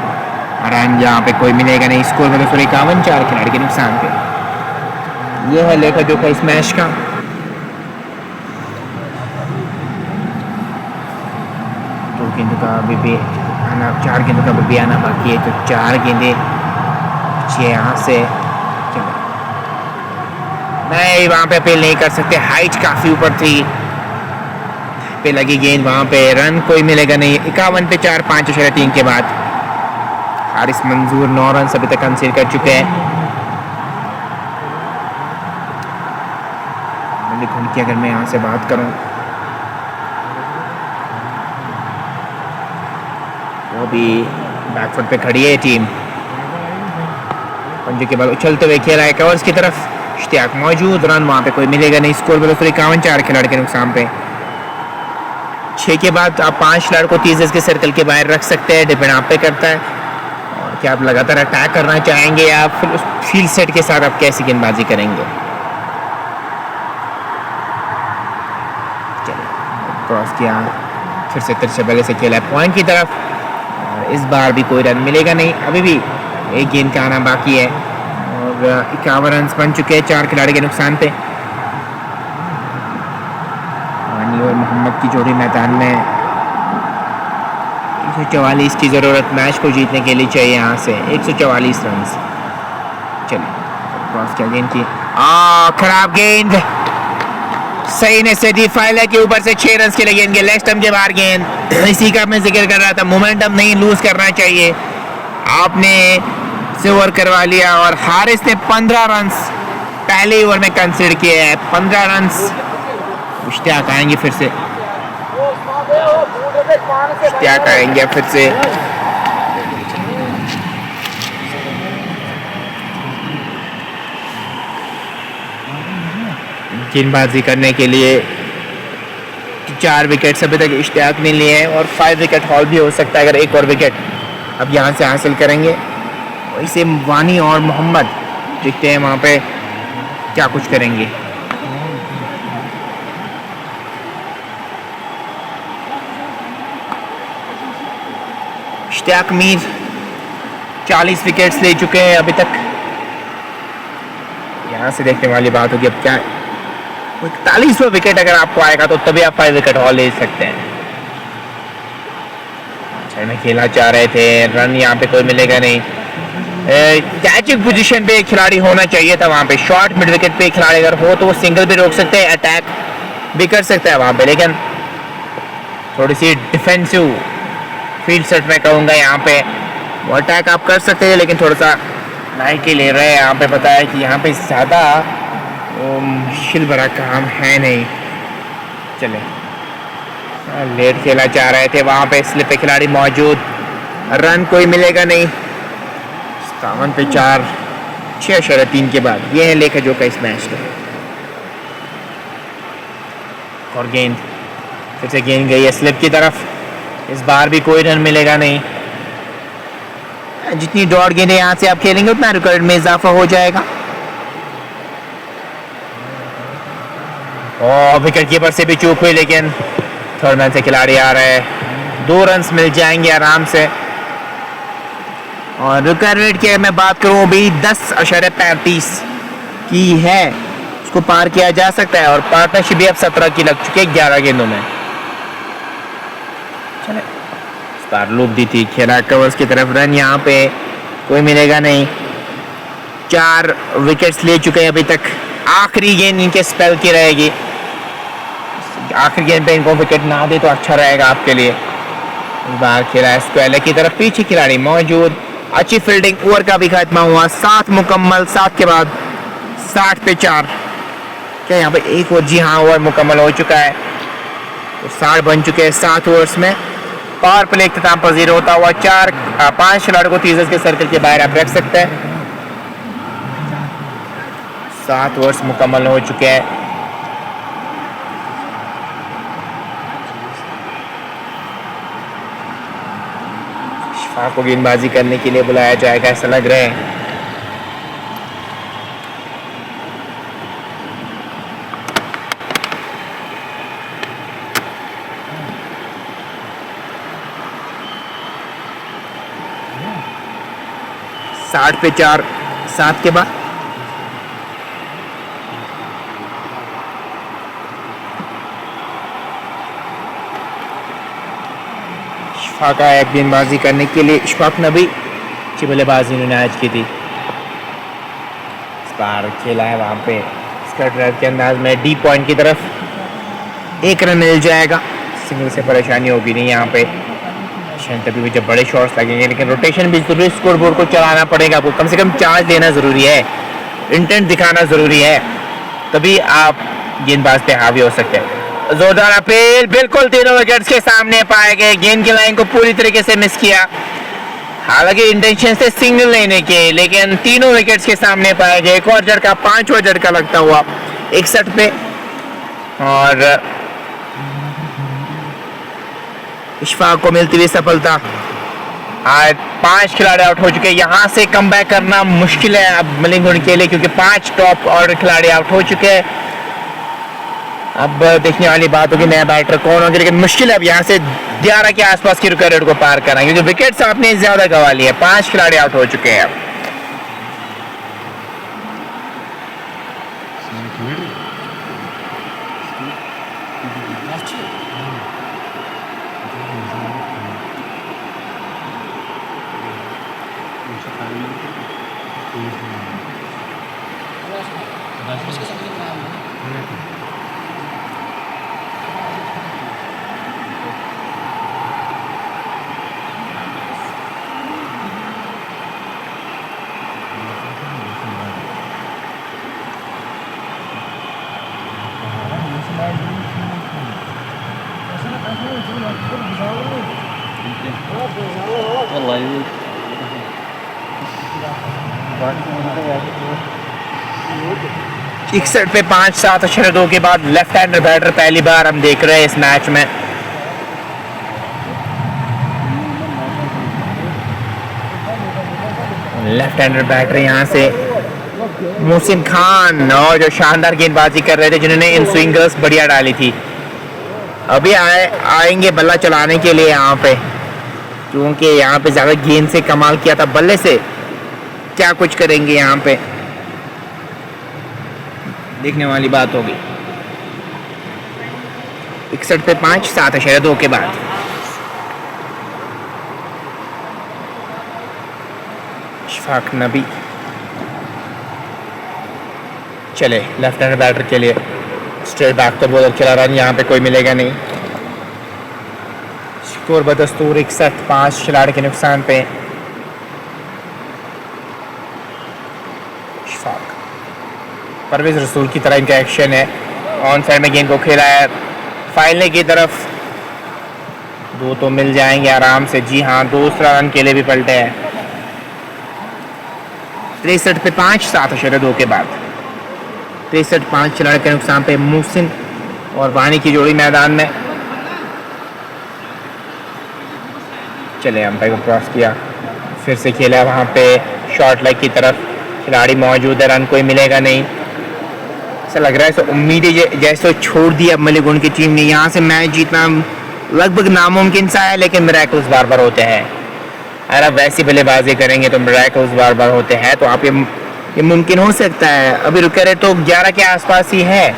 आराम यहाँ पे कोई मिलेगा नहीं। स्कोर में तो 51, 4 खिलाड़ी के नुकसान पे। ये है लेखा जोखा इस मैच का। दो गेंदों का अभी भी आना, 4 गेंदों का अभी भी आना बाकी है, तो 4 गेंदे यहाँ से। नहीं, वहाँ पे अपील नहीं कर सकते, हाइट काफ़ी ऊपर थी पे लगी गेंद, वहाँ पे रन कोई मिलेगा नहीं। 51 पे 4, 5/3 के बाद हारिस मंजूर 9 रन अभी तक कंसीड कर चुके हैं। घूम की अगर मैं यहाँ से बात करूँ, वो भी बैकफुट पे खड़ी है टीम। पंजे के बाद उछलते हुए खेला है कवर्स की तरफ, इश्तियाक मौजूद, रन वहाँ पे कोई मिलेगा नहीं। स्कोर बोलो 51, 4 खिलाड़ी के नुकसान पे। 6 के बाद आप 5 खिलाड़ी को 30 के सर्कल के बाहर रख सकते हैं, डिपेंड आप पे करता है। और क्या आप लगातार अटैक करना चाहेंगे या फिर फील्ड सेट के साथ आप कैसी गेंदबाजी करेंगे। क्रॉस किया, फिर से तिरछे बल्ले से खेला पॉइंट की तरफ, और इस बार भी कोई रन मिलेगा नहीं। अभी भी एक गेंद का आना बाकी है और 51 रन बन चुके हैं 4 खिलाड़ी के नुकसान पे। वानी और मोहम्मद की जोड़ी मैदान में। 144 की ज़रूरत मैच को जीतने के लिए चाहिए यहाँ से, 144 रन। चलिए क्रॉस किया, गेंद की खराब गेंद, सही ने सदी फाइला के ऊपर से 6 रन के लिए गेंद, लेग स्टंप के बाहर गेंद। इसी का मैं जिक्र कर रहा था, मोमेंटम नहीं लूज करना चाहिए। आपने से ओवर करवा लिया और हारिस ने 15 रन पहले ओवर में कंसीडर किए हैं। 15 रन। इश्तियाक आएंगे फिर से, इश्तियाक आएंगे फिर से। गेंदबाजी करने के लिए 4 विकेट अभी तक इश्तियाक ने लिए हैं और 5 विकेट हॉल भी हो सकता है अगर एक और विकेट अब यहाँ से हासिल करेंगे। वैसे वानी और मोहम्मद देखते हैं वहाँ पे क्या कुछ करेंगे। इश्तियाक मीर 40 विकेट्स ले चुके हैं अभी तक। यहाँ से देखने वाली बात होगी अब क्या 41वां विकेट अगर आपको आएगा तो तभी आप 5 विकेट हॉल ले सकते हैं। अच्छा में खेलना चाह रहे थे, रन यहाँ पे कोई मिलेगा नहीं। कैचिंग पोजीशन पे एक खिलाड़ी होना चाहिए था वहाँ पे। शॉर्ट मिड विकेट पे खिलाड़ी अगर हो तो वो सिंगल भी रोक सकते हैं, अटैक भी कर सकता है वहाँ पे, लेकिन थोड़ी सी डिफेंसिव फील्ड सेट में कहूँगा यहाँ पे। वो अटैक आप कर सकते हैं लेकिन थोड़ा सा लाइट ही ले रहे हैं। यहाँ पे पता है कि यहाँ पे ज़्यादा मुश्किल भरा काम है नहीं। चले लेट खेला चाह रहे थे वहाँ पे, स्लिप पे खिलाड़ी मौजूद, रन कोई मिलेगा नहीं। 57 पे 4, 6.3 के बाद ये है लेखा जोखा इस मैच का। और गेंद फिर से गेंद गई है स्लिप की तरफ, इस बार भी कोई रन मिलेगा नहीं। जितनी डॉट गेंदें यहाँ से आप खेलेंगे उतना रिकॉर्ड में इजाफा हो जाएगा। और विकेट कीपर से भी चूक हुई, लेकिन थर्ड मैन से खिलाड़ी आ रहे हैं, 2 रन मिल जाएंगे आराम से। और रिक्वायरमेंट की मैं बात करूँ भी 10.35 की है, उसको पार किया जा सकता है। और पार्टनरशिप भी अब 17 की लग चुकी है 11 गेंदों में। चले इस बार लूप दी थी, खेला कवर्स की तरफ, रन यहाँ पे कोई मिलेगा नहीं। 4 विकेट्स ले चुके हैं अभी तक। आखिरी गेंद इनके स्पेल की रहेगी, आखिरी गेंद पे इनको विकेट ना दे तो अच्छा रहेगा आपके लिए। इस बार खेला है स्क्वायर की तरफ, पीछे खिलाड़ी मौजूद, अच्छी फील्डिंग। ओवर का भी खात्मा हुआ, 7 मुकम्मल, 7 के बाद 60 पे 4। क्या यहाँ पे एक ओवर, जी हाँ ओवर मुकम्मल हो चुका है, तो 60 बन चुके हैं 7 ओवर्स में। पावर प्ले इख्तिताम पजीर होता हुआ 5 खिलाड़ियों को 30 के सर्कल के बाहर आप रख सकते हैं। 7 ओवर्स मुकम्मल हो चुके हैं। शिफा को गेंदबाजी करने के लिए बुलाया जाएगा ऐसा लग रहा है। साठ पे 4, 7 के बाद शिफा का एक गेंदबाजी करने के लिए। इशफाक नबी अच्छी बल्लेबाजी इन्होंने आज की थी। इस बार खेला है वहाँ पे इसका ड्राइव के अंदाज में डी पॉइंट की तरफ, 1 रन मिल जाएगा, सिंगल से परेशानी होगी नहीं यहाँ पे। तभी भी जब बड़े शॉट्स लगेंगे, लेकिन रोटेशन भी जरूरी, स्कोर बोर्ड को चलाना पड़ेगा आपको, कम से कम चार्ज लेना ज़रूरी है, इंटेंट दिखाना ज़रूरी है, तभी आप गेंदबाज पे हावी हो सकते हैं। जोरदार अपील, बिल्कुल तीनों विकेट्स के सामने पाए गए, गेंद की लाइन को पूरी तरीके से मिस किया। हालांकि इंटेंशन से सिंगल लेने के, लेकिन तीनों विकेट्स के सामने पाया गया। एक और झटका, पांचवा झटका लगता हुआ 61 पे, और इशफाक को मिलती हुई सफलता। आज 5 खिलाड़ी आउट हो चुके हैं। यहाँ से कमबैक करना मुश्किल है अब मलिंगुड के लिए, क्योंकि 5 टॉप ऑर्डर खिलाड़ी आउट हो चुके हैं। अब देखने वाली बात होगी नया बैटर कौन होगा, लेकिन मुश्किल है अब यहाँ से 11 के आसपास की रुका रेट को पार करना, क्योंकि विकेट्स आपने ज्यादा गंवा लिए। 5 खिलाड़ी आउट हो चुके हैं। इकसठ पे 5-7 अशरे के बाद लेफ्ट हैंडर बैटर पहली बार हम देख रहे हैं इस मैच में। लेफ्ट हैंडर बैटर यहाँ से मोहसिन खान, और जो शानदार गेंदबाजी कर रहे थे, जिन्होंने इन स्विंगर्स बढ़िया डाली थी, अभी आएंगे बल्ला चलाने के लिए यहाँ पे, क्योंकि यहाँ पे ज्यादा गेंद से कमाल किया था बल्ले से। क्या कुछ करेंगे यहाँ पे, देखने वाली बात होगी। 61 पे 5, 7.2 के बाद इशफाक नबी चले लेफ्ट हैंड बैटर के लिए। स्ट्रेट बैक तो बॉलर चला रहा, यहाँ पे कोई मिलेगा नहीं। स्कोर बदस्तूर 61, 5 खिलाड़ी के नुकसान पे। इशफाक, परवेज रसूल की तरह इनका एक्शन है। ऑन साइड में गेंद को खेला है फाइनल की तरफ, 2 तो मिल जाएंगे आराम से। जी हाँ, दूसरा रन के लिए भी पलटे हैं। 63 पे 5, 7.2 के बाद 63, 5 खिलाड़ी के नुकसान पे। मोहसिन और वानी की जोड़ी मैदान में। चले अंपायर को क्रॉस किया, फिर से खेला वहाँ पे शॉर्ट लेग की तरफ, खिलाड़ी मौजूद है, रन कोई मिलेगा नहीं। ऐसा लग रहा है तो उम्मीदें जैसे छोड़ दी अब मलिंगुड की टीम ने। यहाँ से मैच जीतना लगभग नामुमकिन सा है, लेकिन मिरेकल्स बार बार होते हैं। अगर आप वैसी बल्लेबाजी करेंगे तो मिरेकल्स बार बार होते हैं, तो आप ये मुमकिन हो सकता है। अभी रुके रहे तो 11 के आसपास ही है,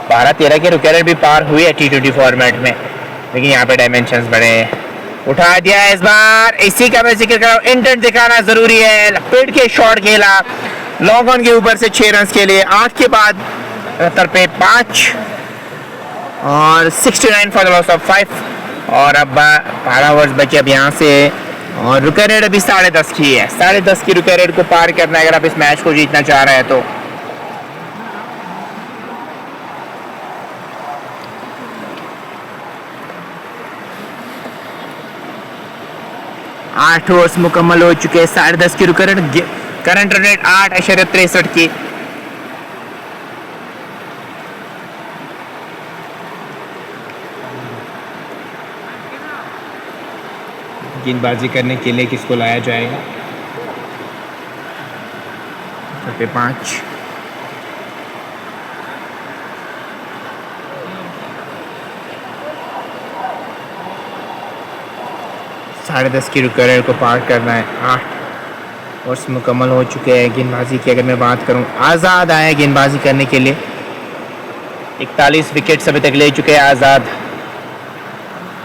12-13 के रुके रहे भी पार हुई है T20 फॉर्मेट में, लेकिन यहाँ पे डायमेंशंस बड़े हैं। उठा दिया है इस बार, इसी का मैं जिक्र कर रहा हूँ, इंटेंट दिखाना जरूरी है। लपेट के शॉट खेला लॉन्ग ऑन के ऊपर से 6 रन के लिए। 8 के बाद 73 पे 5 और 69 फॉर द लॉस ऑफ 5। और अब 12 ओवर्स बचे अब यहाँ से, और रुका रेट अभी 10.5 की है। 10.5 की रुका रेट को पार करना है अगर आप इस मैच को जीतना चाह रहे हैं तो। आठ ओवर्स मुकम्मल हो चुके हैं। 10.5 की रुका रेट, करंट रन रेट 8.63 की। गेंदबाजी करने के लिए किसको लाया जाएगा? 5 10.5 की रुकरेर को पार करना है। 8 ओवर्स मुकम्मल हो चुके हैं। गेंदबाजी की अगर मैं बात करूं, आज़ाद आया गेंदबाजी करने के लिए। 41 विकेट अभी तक ले चुके हैं आज़ाद।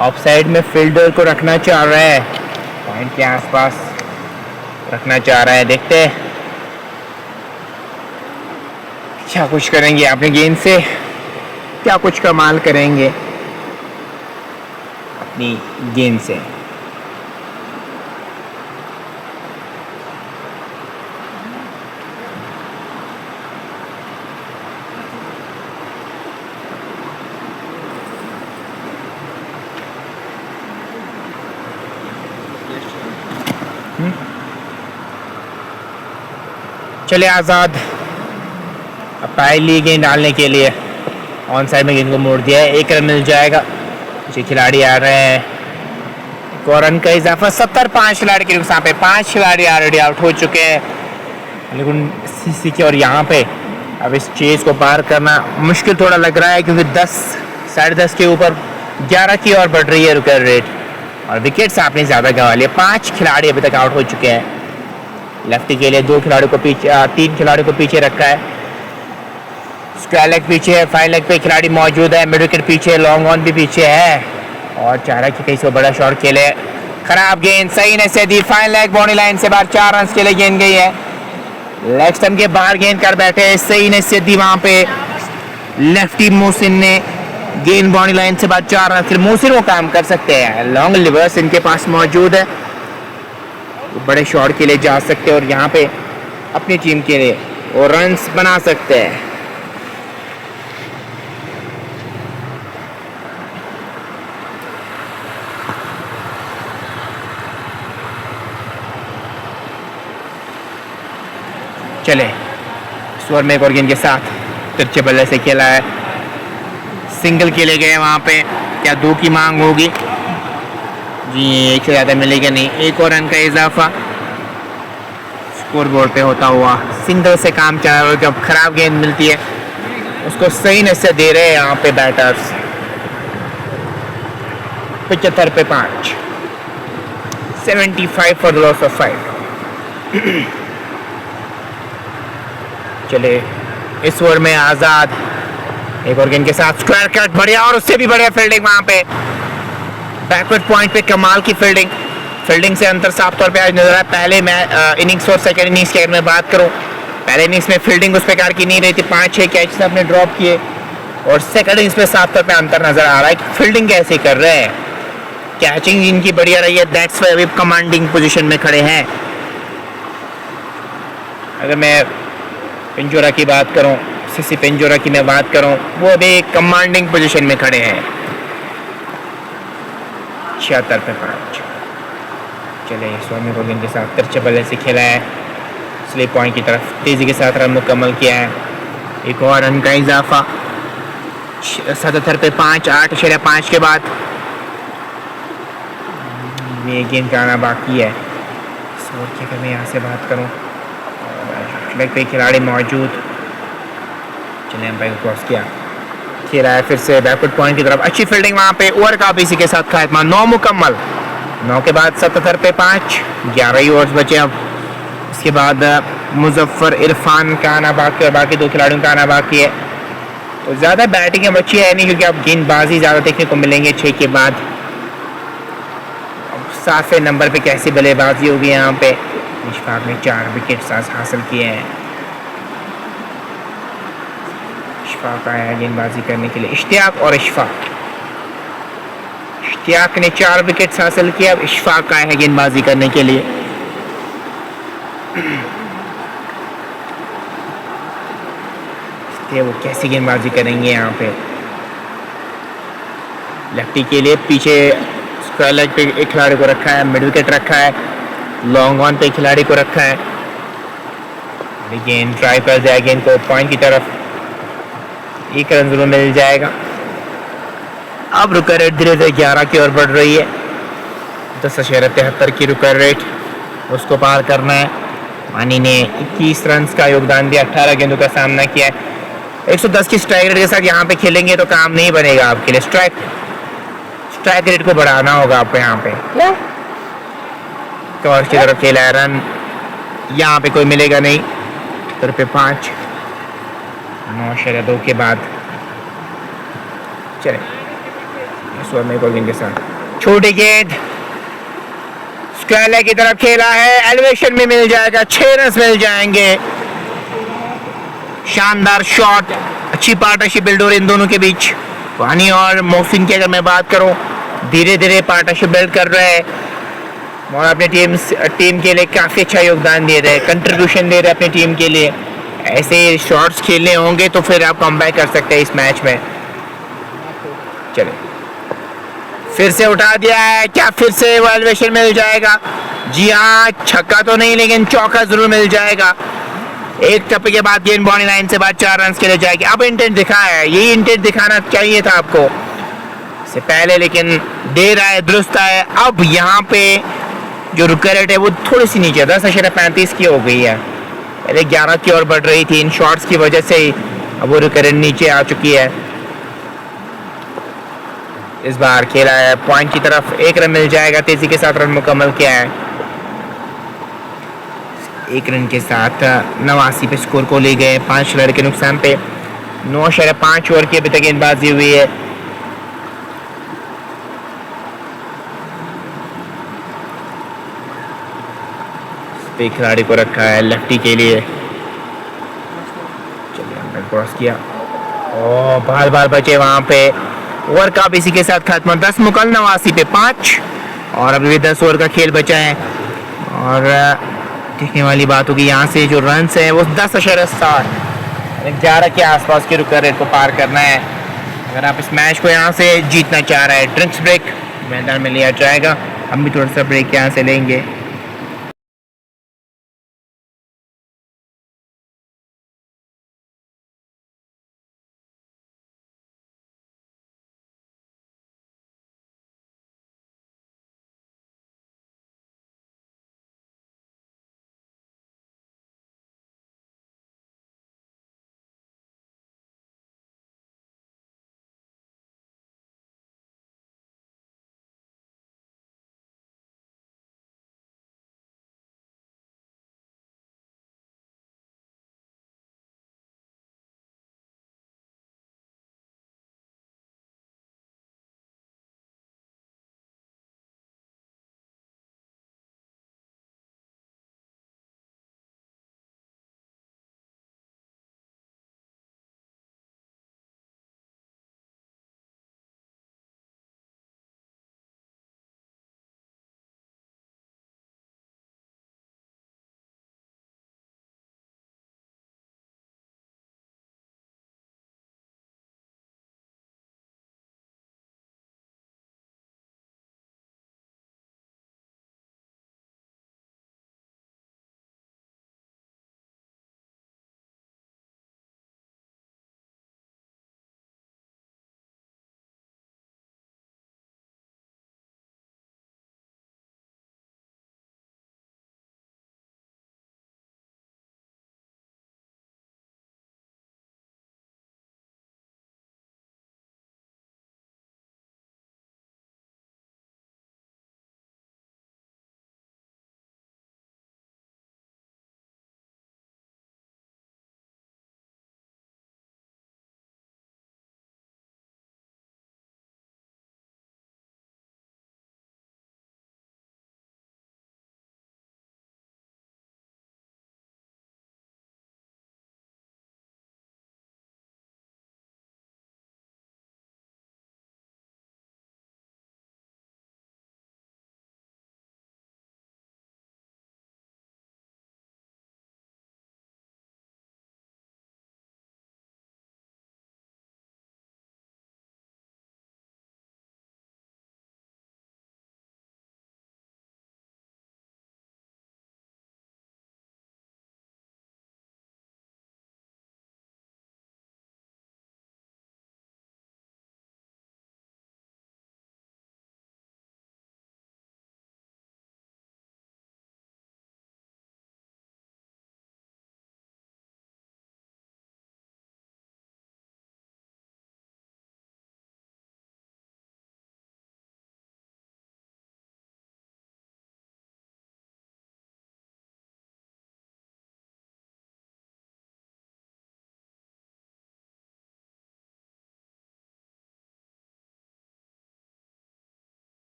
ऑफ साइड में फील्डर को रखना चाह रहा है, पॉइंट के आसपास रखना चाह रहा है। देखते हैं क्या कुछ करेंगे अपने गेंद से, क्या कुछ कमाल करेंगे अपनी गेंद से। चले आज़ाद। अब पहली गेंद डालने के लिए ऑन साइड में गेंद को मोड़ दिया है, 1 रन मिल जाएगा। पीछे खिलाड़ी आ रहे हैं, एक और रन का इजाफा। 70 खिलाड़ी के नुकसान पे 5 खिलाड़ी ऑलरेडी आउट हो चुके हैं, लेकिन सीसी के। और यहाँ पे अब इस चेज को पार करना मुश्किल थोड़ा लग रहा है, क्योंकि 10 साढ़े 10 के ऊपर 11 की ओर बढ़ रही है विकेट रेट, और विकेट्स आपने ज़्यादा गंवा लिए। 5 खिलाड़ी अभी तक आउट हो चुके हैं। लेफ्टी के लिए 2 खिलाड़ियों को पीछे 3 खिलाड़ियों को पीछे रखा है। स्क्वायर लेग पीछे है, फाइन लेग पे खिलाड़ी मौजूद है, मिड विकेट पीछे, लॉन्ग ऑन भी पीछे है, और चारा की कहीं से बड़ा शॉट खेले। खराब गेंद, सही ने से दी, फाइन लेग बाउंड्री लाइन से बाहर, 4 रन के लिए गेंद गई है। लेग स्टंप के बाहर गेंद कर बैठे, सही ने से दी वहां पे लेफ्टी मोहसिन ने गेंद बाउंड्री लाइन से बाहर, 4 रन। फिर मोहसिन वो काम कर सकते हैं, लॉन्ग लिवर्स इनके पास मौजूद है, बड़े शॉट के लिए जा सकते हैं और यहाँ पे अपनी टीम के लिए वो रन्स बना सकते हैं। चले इस ओवर में एक और गेंद के साथ तिरछे बल्ले से खेला है, सिंगल खेले गए वहाँ पे। क्या 2 की मांग होगी जी, 1 से ज़्यादा मिलेगा नहीं। 1 और रन का इजाफा स्कोर बोर्ड पे होता हुआ सिंगल से काम चला रहा है। जब खराब गेंद मिलती है उसको सही नशे दे रहे हैं यहाँ पे बैटर्स। 75 पे 5, 75 फॉर द लॉस ऑफ 5। चले इस ओवर में आज़ाद एक और गेंद के साथ स्क्वायर कट, बढ़िया, और उससे भी बढ़िया फील्डिंग वहां पे बैकवर्ड पॉइंट पे, कमाल की फील्डिंग से अंतर साफ तौर पे आज नजर आया। पहले मैं इनिंग्स और सेकंड इनिंग्स की अगर मैं बात करूं, पहले इनिंग्स में फील्डिंग उस प्रकार की नहीं रही थी, 5-6 कैच अपने ड्रॉप किए, और सेकंड इनिंग्स में साफ तौर पे अंतर नजर आ रहा है कि फील्डिंग कैसे कर रहे हैं। कैचिंग इनकी बढ़िया रही है, दैट्स व्हाई अभी कमांडिंग पोजीशन में खड़े हैं। अगर मैं पिंजोरा की बात करूं, सीसी पिंजोरा की मैं बात करूं, वो अभी कमांडिंग पोजीशन में खड़े हैं। 76 पे 5। चले स्वामी को गेंद के साथ तिरछे बल्ले से खेला है, स्लिप पॉइंट की तरफ तेजी के साथ रन मुकम्मल किया है। एक और रन का इजाफा 77 पे 5, 8/5 के बाद ये गेंद का आना बाकी है। स्कोर की अगर मैं यहाँ से बात करूँ, लेग पे खिलाड़ी मौजूद, चले अंपायर को क्रॉस किया, खेला है फिर से बैकवर्ड पॉइंट की तरफ, अच्छी फील्डिंग वहाँ पे। ओवर का इसी के साथ खात्मा, 9 मुकम्मल। 9 के बाद 77 पे 5, 11 ही ओवर्स बचे अब। इसके बाद मुजफ्फर इरफान का आना बाकी, और बाकी 2 खिलाड़ियों का आना बाकी है। तो ज़्यादा बैटिंग अब अच्छी है नहीं, क्योंकि अब गेंदबाजी ज़्यादा देखने को मिलेंगे 6 के बाद। 7वें नंबर पे कैसी बल्लेबाजी होगी यहाँ पे। इशफाक ने 4 विकेट हासिल किए हैं। इशफाक आया है गेंदबाजी करने के लिए, इश्तियाक और इशफाक। इश्तियाक ने 4 विकेट हासिल किए, अब इशफाक आया है गेंदबाजी करने के लिए। वो कैसी गेंदबाजी करेंगे यहाँ पे। लेफ्टी के लिए पीछे स्क्वायर लेग पे एक खिलाड़ी को रखा है, मिड विकेट रखा है, लॉन्ग ऑन पे खिलाड़ी को रखा है। गेंद ट्राई कर जाए गेंद को पॉइंट की तरफ, 1 रन जरूर मिल जाएगा। अब रुका रेट धीरे धीरे 11 की ओर बढ़ रही है। 10.73 की रुका रेट, उसको पार करना है। मानी ने 21 रन का योगदान दिया, 18 गेंदों का सामना किया है। 110 की स्ट्राइक रेट के साथ यहाँ पे खेलेंगे तो काम नहीं बनेगा आपके लिए। स्ट्राइक रेट को बढ़ाना होगा आपको यहाँ पे। टॉर्च की तरफ खेला है, रन यहाँ पे कोई मिलेगा नहीं। 78 पे 5, 9/2 के बाद चले इस ओवर में एक और गेंद के साथ छोटी गेंद स्क्वायर लेग की तरफ खेला है, एलिवेशन में मिल जाएगा, 6 रन मिल जाएंगे। शानदार शॉट, अच्छी पार्टनरशिप बिल्ड हो रही इन दोनों के बीच। वानी और मोहसिन की अगर मैं बात करूं, धीरे धीरे पार्टनरशिप बिल्ड कर रहे हैं और अपने टीम के लिए काफ़ी अच्छा योगदान दे रहे हैं, कंट्रीब्यूशन दे रहे हैं अपनी टीम के लिए। ऐसे शॉट्स खेलने होंगे तो फिर आप कमबैक कर सकते हैं इस मैच में। चले फिर से उठा दिया है, क्या फिर से वो एलिवेशन मिल जाएगा? जी हाँ, छक्का तो नहीं लेकिन चौका जरूर मिल जाएगा। एक टप्पे के बाद गेंद बाउंड्री लाइन से बाद 4 रन के लिए जाएगी। अब इंटेंट दिखाया है, यही इंटेंट दिखाना चाहिए था आपको से पहले, लेकिन देर आए दुरुस्त आए। अब यहाँ पे जो रुका रेट है वो थोड़ी सी नीचे 10.35 की हो गई है, पहले 11 की ओर बढ़ रही थी। इन शॉट्स की वजह से ही अब वो रुका रेट नीचे आ चुकी है। इस बार खेला है पॉइंट की तरफ, 1 रन मिल जाएगा। तेजी के साथ रन मुकम्मल किया है, 1 रन के साथ 89 पे स्कोर को ले गए। 5 रन के नुकसान पे 9.5 ओवर की अभी तक गेंदबाजी हुई है। खिलाड़ी को रखा है लेफ्टी के लिए, चलिए हमने क्रॉस किया और बार बार बचे वहां पे। ओवर का इसी के साथ खत्म, 10 मुकल 89 पे 5 और अभी भी 10 ओवर का खेल बचा है। और देखने वाली बात होगी यहाँ से जो रन है वो 10.60 11 के आसपास के रुका रेट को पार करना है अगर आप इस मैच को यहाँ से जीतना चाह रहे हैं। ड्रिंक्स ब्रेक मैदान में लिया जाएगा, हम भी थोड़ा सा ब्रेक यहाँ से लेंगे।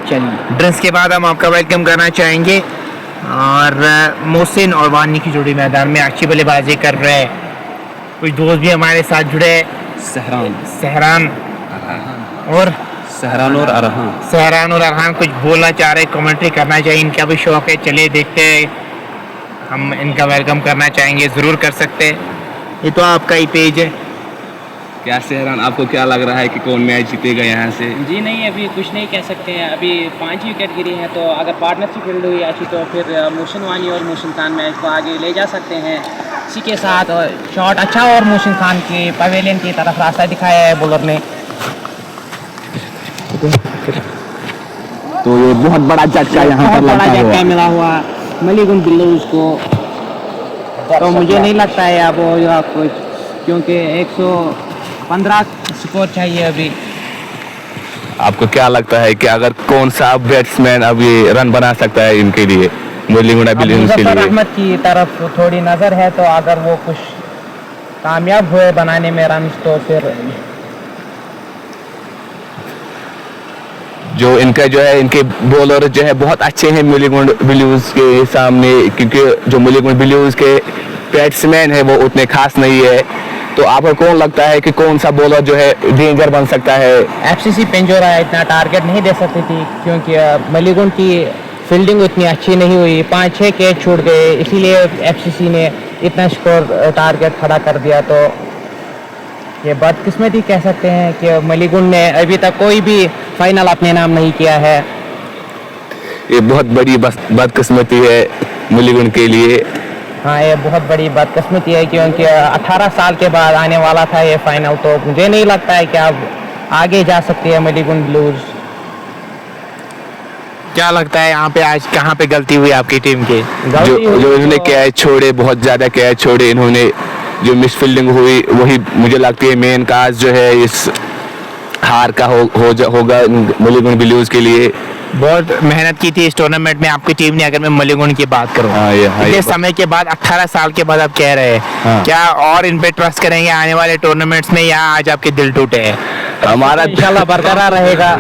चलिए। ड्रिंक्स के बाद हम आपका वेलकम करना चाहेंगे और मोहसिन और वानी की जोड़ी मैदान में अच्छी बल्लेबाजी कर रहे हैं। कुछ दोस्त भी हमारे साथ जुड़े हैं, सहरान और अरहान कुछ बोलना चाह रहे, कमेंट्री करना चाहिए, इनका भी शौक है। चलिए देखते हैं, हम इनका वेलकम करना चाहेंगे, ज़रूर कर सकते हैं। ये तो आपका ही पेज है। क्या सहरान, आपको क्या लग रहा है कि कौन मैच जीतेगा यहाँ से? जी नहीं, अभी कुछ नहीं कह सकते हैं। अभी 5 विकेट गिरी हैं, तो अगर पार्टनरशिप फील्ड हुई अच्छी तो फिर मोहसिन वानी और मोहसिन खान मैच को आगे ले जा सकते हैं। इसी के साथ शॉट अच्छा और मोहसिन खान के पवेलियन की तरफ रास्ता दिखाया है बॉलर ने। तो ये बहुत बड़ा झटका यहाँ पर बड़ा लगता झटका है। मिला हुआ मलिगुन बिल्लूज को। तो मुझे नहीं लगता है अब या कुछ, क्योंकि 115 स्कोर चाहिए अभी। आपको क्या लगता है कि अगर कौन सा बैट्समैन अभी रन बना सकता है इनके लिए, मुरलीगुड़ा बिलियंस के मुजफ्फर लिए? अहमद की तरफ थोड़ी नज़र है, तो अगर वो कुछ कामयाब हुए बनाने में रन तो फिर जो इनका जो है, इनके बॉलर जो है बहुत अच्छे हैं मुरलीगुड़ा बिलियंस के सामने, क्योंकि जो मुरलीगुड़ा बिलियंस के बैट्समैन है वो उतने खास नहीं है। तो आपको कौन लगता है कि कौन सा बॉलर जो है डेंजर बन सकता है? एफसीसी पेंजोरा इतना टारगेट नहीं दे सकती थी, क्योंकि मलिगुन की फील्डिंग उतनी अच्छी नहीं हुई, 5-6 कैच छूट गए, इसीलिए एफसीसी ने इतना स्कोर टारगेट खड़ा कर दिया। तो ये बदकिस्मती कह सकते हैं कि मलिगुन ने अभी तक कोई भी फाइनल अपने नाम नहीं किया है। ये बहुत बड़ी बदकिस्मती है मुरलीगुड़ा के लिए। हाँ, ये बहुत बड़ी बदकिस्मती है, क्योंकि 18 साल के बाद आने वाला था ये फाइनल। तो मुझे नहीं लगता है कि अब आगे जा सकती है मलिगुड़ा ब्लूज। क्या लगता है यहाँ पे आज कहाँ पे गलती हुई आपकी टीम की? जो इन्होंने कैच छोड़े, बहुत ज़्यादा कैच छोड़े इन्होंने, जो मिस फील्डिंग हुई, वही मुझे लगती है मेन काज जो है इस हार का होगा मुरलीगुड़ा बिलियंस के लिए। बहुत मेहनत की थी इस टूर्नामेंट में आपकी टीम ने। अगर मैं मलिगुड़ा की बात करूँ, इतने समय के बाद, 18 साल के बाद आप कह रहे हैं, क्या और इन पे ट्रस्ट करेंगे आने वाले टूर्नामेंट्स में, या आज आपके दिल टूटे हैं? हमारा इंशाल्लाह बरकरार रहेगा।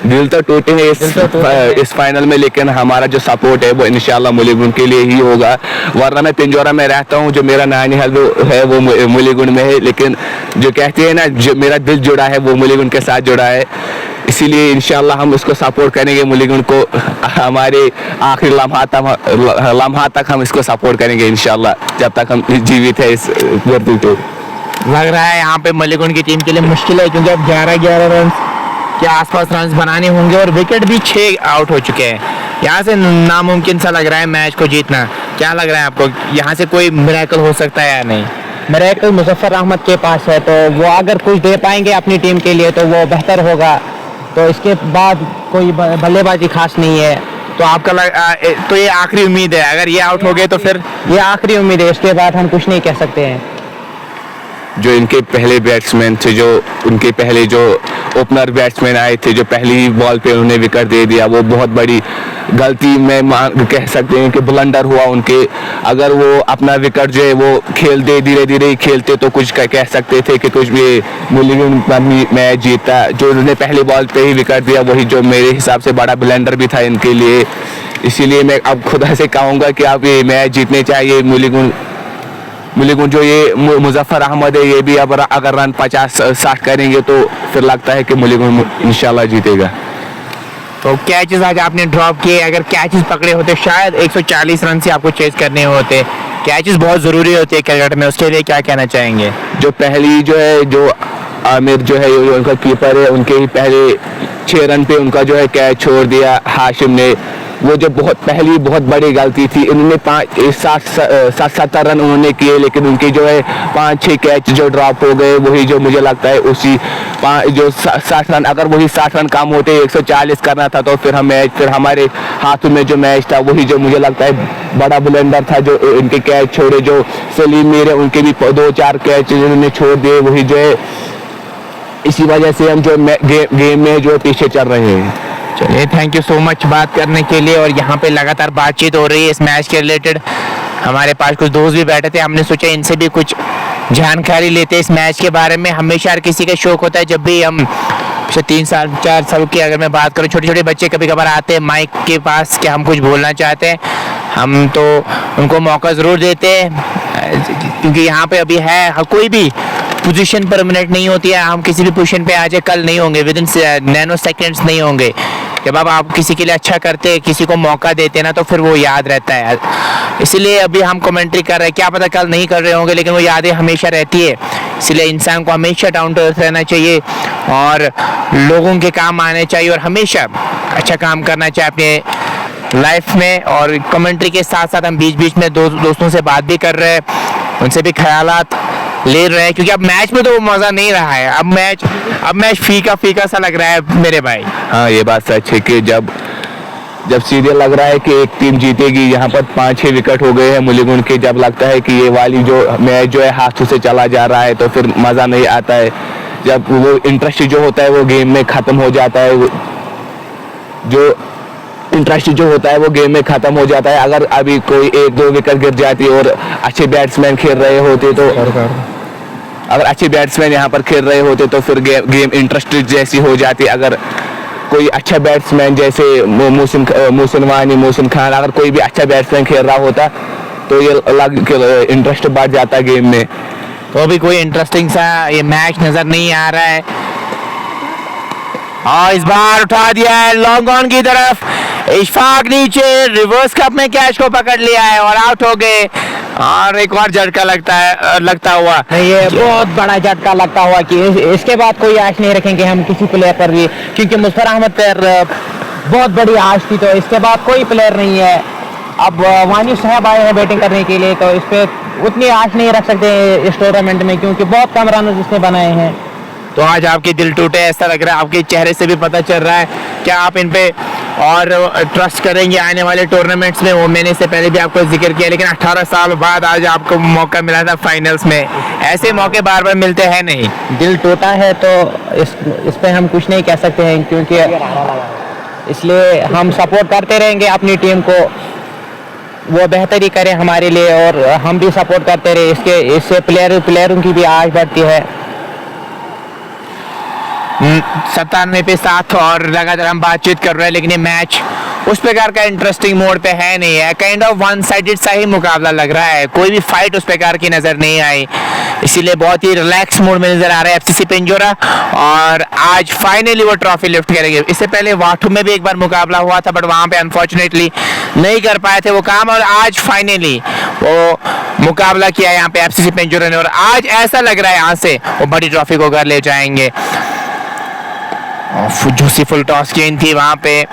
दिल तो टूटे हैं इस फाइनल में, लेकिन हमारा जो सपोर्ट है वो इंशाल्लाह मुरलीगुड़ा के लिए ही होगा। वरना मैं पिंजौरा में रहता हूँ, जो मेरा नानी है वो मुरलीगुड़ा में है, लेकिन जो कहते हैं ना, जो मेरा दिल जुड़ा है वो मुरलीगुड़ा के साथ जुड़ा है। इसीलिए इंशाल्लाह हम उसको सपोर्ट करेंगे, मुरलीगुड़ा को हमारे आखिरी लम्हा तक हम इसको सपोर्ट करेंगे इंशाल्लाह, जब तक हम जीवित है इस धरती पे। लग रहा है यहाँ पे मलिगुड़ा की टीम के लिए मुश्किल है, क्योंकि अब 11-11 रन के आसपास रन बनाने होंगे और विकेट भी 6 आउट हो चुके हैं। यहाँ से नामुमकिन सा लग रहा है मैच को जीतना। क्या लग रहा है आपको, यहाँ से कोई मिरेकल हो सकता है या नहीं? मिरेकल मुजफ्फर अहमद के पास है, तो वो अगर कुछ दे पाएंगे अपनी टीम के लिए तो वो बेहतर होगा। तो इसके बाद कोई बल्लेबाजी खास नहीं है। तो आपका तो ये आखिरी उम्मीद है, अगर ये आउट हो गए तो फिर? ये आखिरी उम्मीद है, इसके बाद हम कुछ नहीं कह सकते हैं। जो इनके पहले बैट्समैन थे, जो उनके पहले जो ओपनर बैट्समैन आए थे, जो पहली बॉल पे उन्होंने विकेट दे दिया, वो बहुत बड़ी गलती में कह सकते हैं कि ब्लंडर हुआ उनके। अगर वो अपना विकेट जो है वो खेल दे, धीरे धीरे ही खेलते, तो कुछ कह सकते थे कि कुछ भी मुरलीगुड़ा मैच जीता। जो उन्होंने पहली बॉल पे ही विकेट दिया, वही जो मेरे हिसाब से बड़ा ब्लंडर भी था इनके लिए। इसीलिए मैं अब खुदा से कहूँगा कि आप ये मैच जीतने चाहिए। मुरलीगुड़ा जो ये मुजफ्फर अहमद है, ये भी अब अगर रन 50-60 करेंगे तो फिर लगता है कि मुरलीगुड़ा इंशाल्लाह जीतेगा। तो कैचेस आज आपने ड्रॉप किए, अगर कैचेस पकड़े होते शायद 140 रन से आपको चेस करने होते। कैचेस बहुत ज़रूरी होते हैं क्रिकेट में, उसके लिए क्या कहना चाहेंगे? जो पहली जो है, जो आमिर जो है उनका कीपर है, उनके ही पहले 6 रन पे उनका जो है कैच छोड़ दिया हाशिम ने, वो जो बहुत बड़ी गलती थी। इन्होंने 60-70 रन उन्होंने किए, लेकिन उनके जो है 5-6 कैच जो ड्रॉप हो गए, वही जो मुझे लगता है उसी जो 60 रन, अगर वही 60 रन कम होते, 140 करना था, तो फिर फिर हमारे हाथों में जो मैच था, वही जो मुझे लगता है बड़ा ब्लंडर था, जो इनके कैच छोड़े। जो सलीम मीर है, उनके भी 2-4 कैच इन्होंने छोड़ दिए, वही जो है इसी वजह से हम जो गेम में जो पीछे चल रहे हैं। चलिए, थैंक यू सो मच बात करने के लिए। और यहाँ पे लगातार बातचीत हो रही है इस मैच के रिलेटेड। हमारे पास कुछ दोस्त भी बैठे थे, हमने सोचा इनसे भी कुछ जानकारी लेते इस मैच के बारे में। हमेशा हर किसी का शौक होता है जब भी हम पिछले 3 साल 4 साल की अगर मैं बात करूँ, छोटे छोटे बच्चे कभी कभार आते हैं माइक के पास कि हम कुछ बोलना चाहते हैं, हम तो उनको मौका ज़रूर देते हैं, क्योंकि यहाँ पे अभी है कोई भी पोजीशन परमानेंट नहीं होती है। हम किसी भी पोजीशन पे आज कल नहीं होंगे, विद इन नैनो सेकेंड्स नहीं होंगे। जब आप किसी के लिए अच्छा करते हैं, किसी को मौका देते हैं ना, तो फिर वो याद रहता है। इसीलिए अभी हम कमेंट्री कर रहे हैं, क्या पता कल नहीं कर रहे होंगे, लेकिन वो यादें हमेशा रहती है। इसलिए इंसान को हमेशा डाउन टू अर्थ रहना चाहिए और लोगों के काम आने चाहिए और हमेशा अच्छा काम करना चाहिए अपने लाइफ में। और कमेंट्री के साथ साथ हम बीच बीच में दोस्तों से बात भी कर रहे हैं, उनसे भी ख्यालात ले रहे हैं, क्योंकि अब मैच में तो वो मज़ा नहीं रहा है। अब मैच फीका फीका सा लग रहा है मेरे भाई। हाँ, ये बात सच है कि जब सीरियल लग रहा है कि एक टीम जीतेगी, यहाँ पर 5-6 विकेट हो गए हैं मुलिगुण के, जब लगता है कि ये वाली जो मैच जो है हाथों से चला जा रहा है, तो फिर मज़ा नहीं आता है। जब वो इंटरेस्ट जो होता है वो गेम में ख़त्म हो जाता है, जो इंटरेस्ट जो होता है वो गेम में ख़त्म हो जाता है। अगर अभी कोई 1-2 विकेट गिर जाती और अच्छे बैट्समैन खेल रहे होते, तो अगर अच्छे बैट्समैन यहाँ पर खेल रहे होते तो फिर गेम इंटरेस्टेड जैसी हो जाती। अगर कोई अच्छा बैट्समैन जैसे मोहसिन खान, अगर कोई भी अच्छा बैट्समैन खेल रहा होता तो ये इंटरेस्ट बढ़ जाता गेम में। तो अभी कोई इंटरेस्टिंग सा ये मैच नज़र नहीं आ रहा है। और इस बार उठा दिया है लॉन्ग ऑन की तरफ, इशफाक नीचे रिवर्स कप में कैच को पकड़ लिया है और आउट हो गए। और एक और झटका लगता हुआ नहीं, ये बहुत बड़ा झटका लगता हुआ कि इसके बाद कोई आश नहीं रखेंगे हम किसी प्लेयर पर भी, क्योंकि मुज़फ़र अहमद पर बहुत बड़ी आश थी। तो इसके बाद कोई प्लेयर नहीं है। अब वानी साहब आए हैं बैटिंग करने के लिए, तो इस पर उतनी आश नहीं रख सकते इस टूर्नामेंट में, क्योंकि बहुत कम रन इसने बनाए हैं। तो आज आपके दिल टूटे ऐसा लग रहा है, आपके चेहरे से भी पता चल रहा है। क्या आप इन पे और ट्रस्ट करेंगे आने वाले टूर्नामेंट्स में? वो मैंने इससे पहले भी आपको जिक्र किया, लेकिन 18 साल बाद आज आपको मौका मिला था फाइनल्स में। ऐसे मौके बार बार मिलते हैं नहीं। दिल टूटा है तो इस पे हम कुछ नहीं कह सकते हैं, क्योंकि इसलिए हम सपोर्ट करते रहेंगे अपनी टीम को, वो बेहतरी करे हमारे लिए और हम भी सपोर्ट करते रहे। इससे प्लेयरों की भी आश बढ़ती है। 97 पे 7 और लगातार हम बातचीत कर रहे हैं, लेकिन ये मैच उस प्रकार का इंटरेस्टिंग मोड पे है नहीं है। काइंड ऑफ वन साइडेड सा ही मुकाबला लग रहा है, कोई भी फाइट उस प्रकार की नज़र नहीं आई। इसीलिए बहुत ही रिलैक्स मोड में नज़र आ रहा है एफसीसी पिंजोरा। और आज फाइनली वो ट्रॉफी लिफ्ट करेंगे। इससे पहले वाठू में भी एक बार मुकाबला हुआ था, बट वहाँ पे अनफॉर्चुनेटली नहीं कर पाए थे वो काम, और आज फाइनली वो मुकाबला किया यहाँ पे एफसीसी पिंजोरा ने। और आज ऐसा लग रहा है यहाँ से वो बड़ी ट्रॉफी को घर ले जाएंगे। जूसी फुल टॉस गेंद थी, वहाँ पे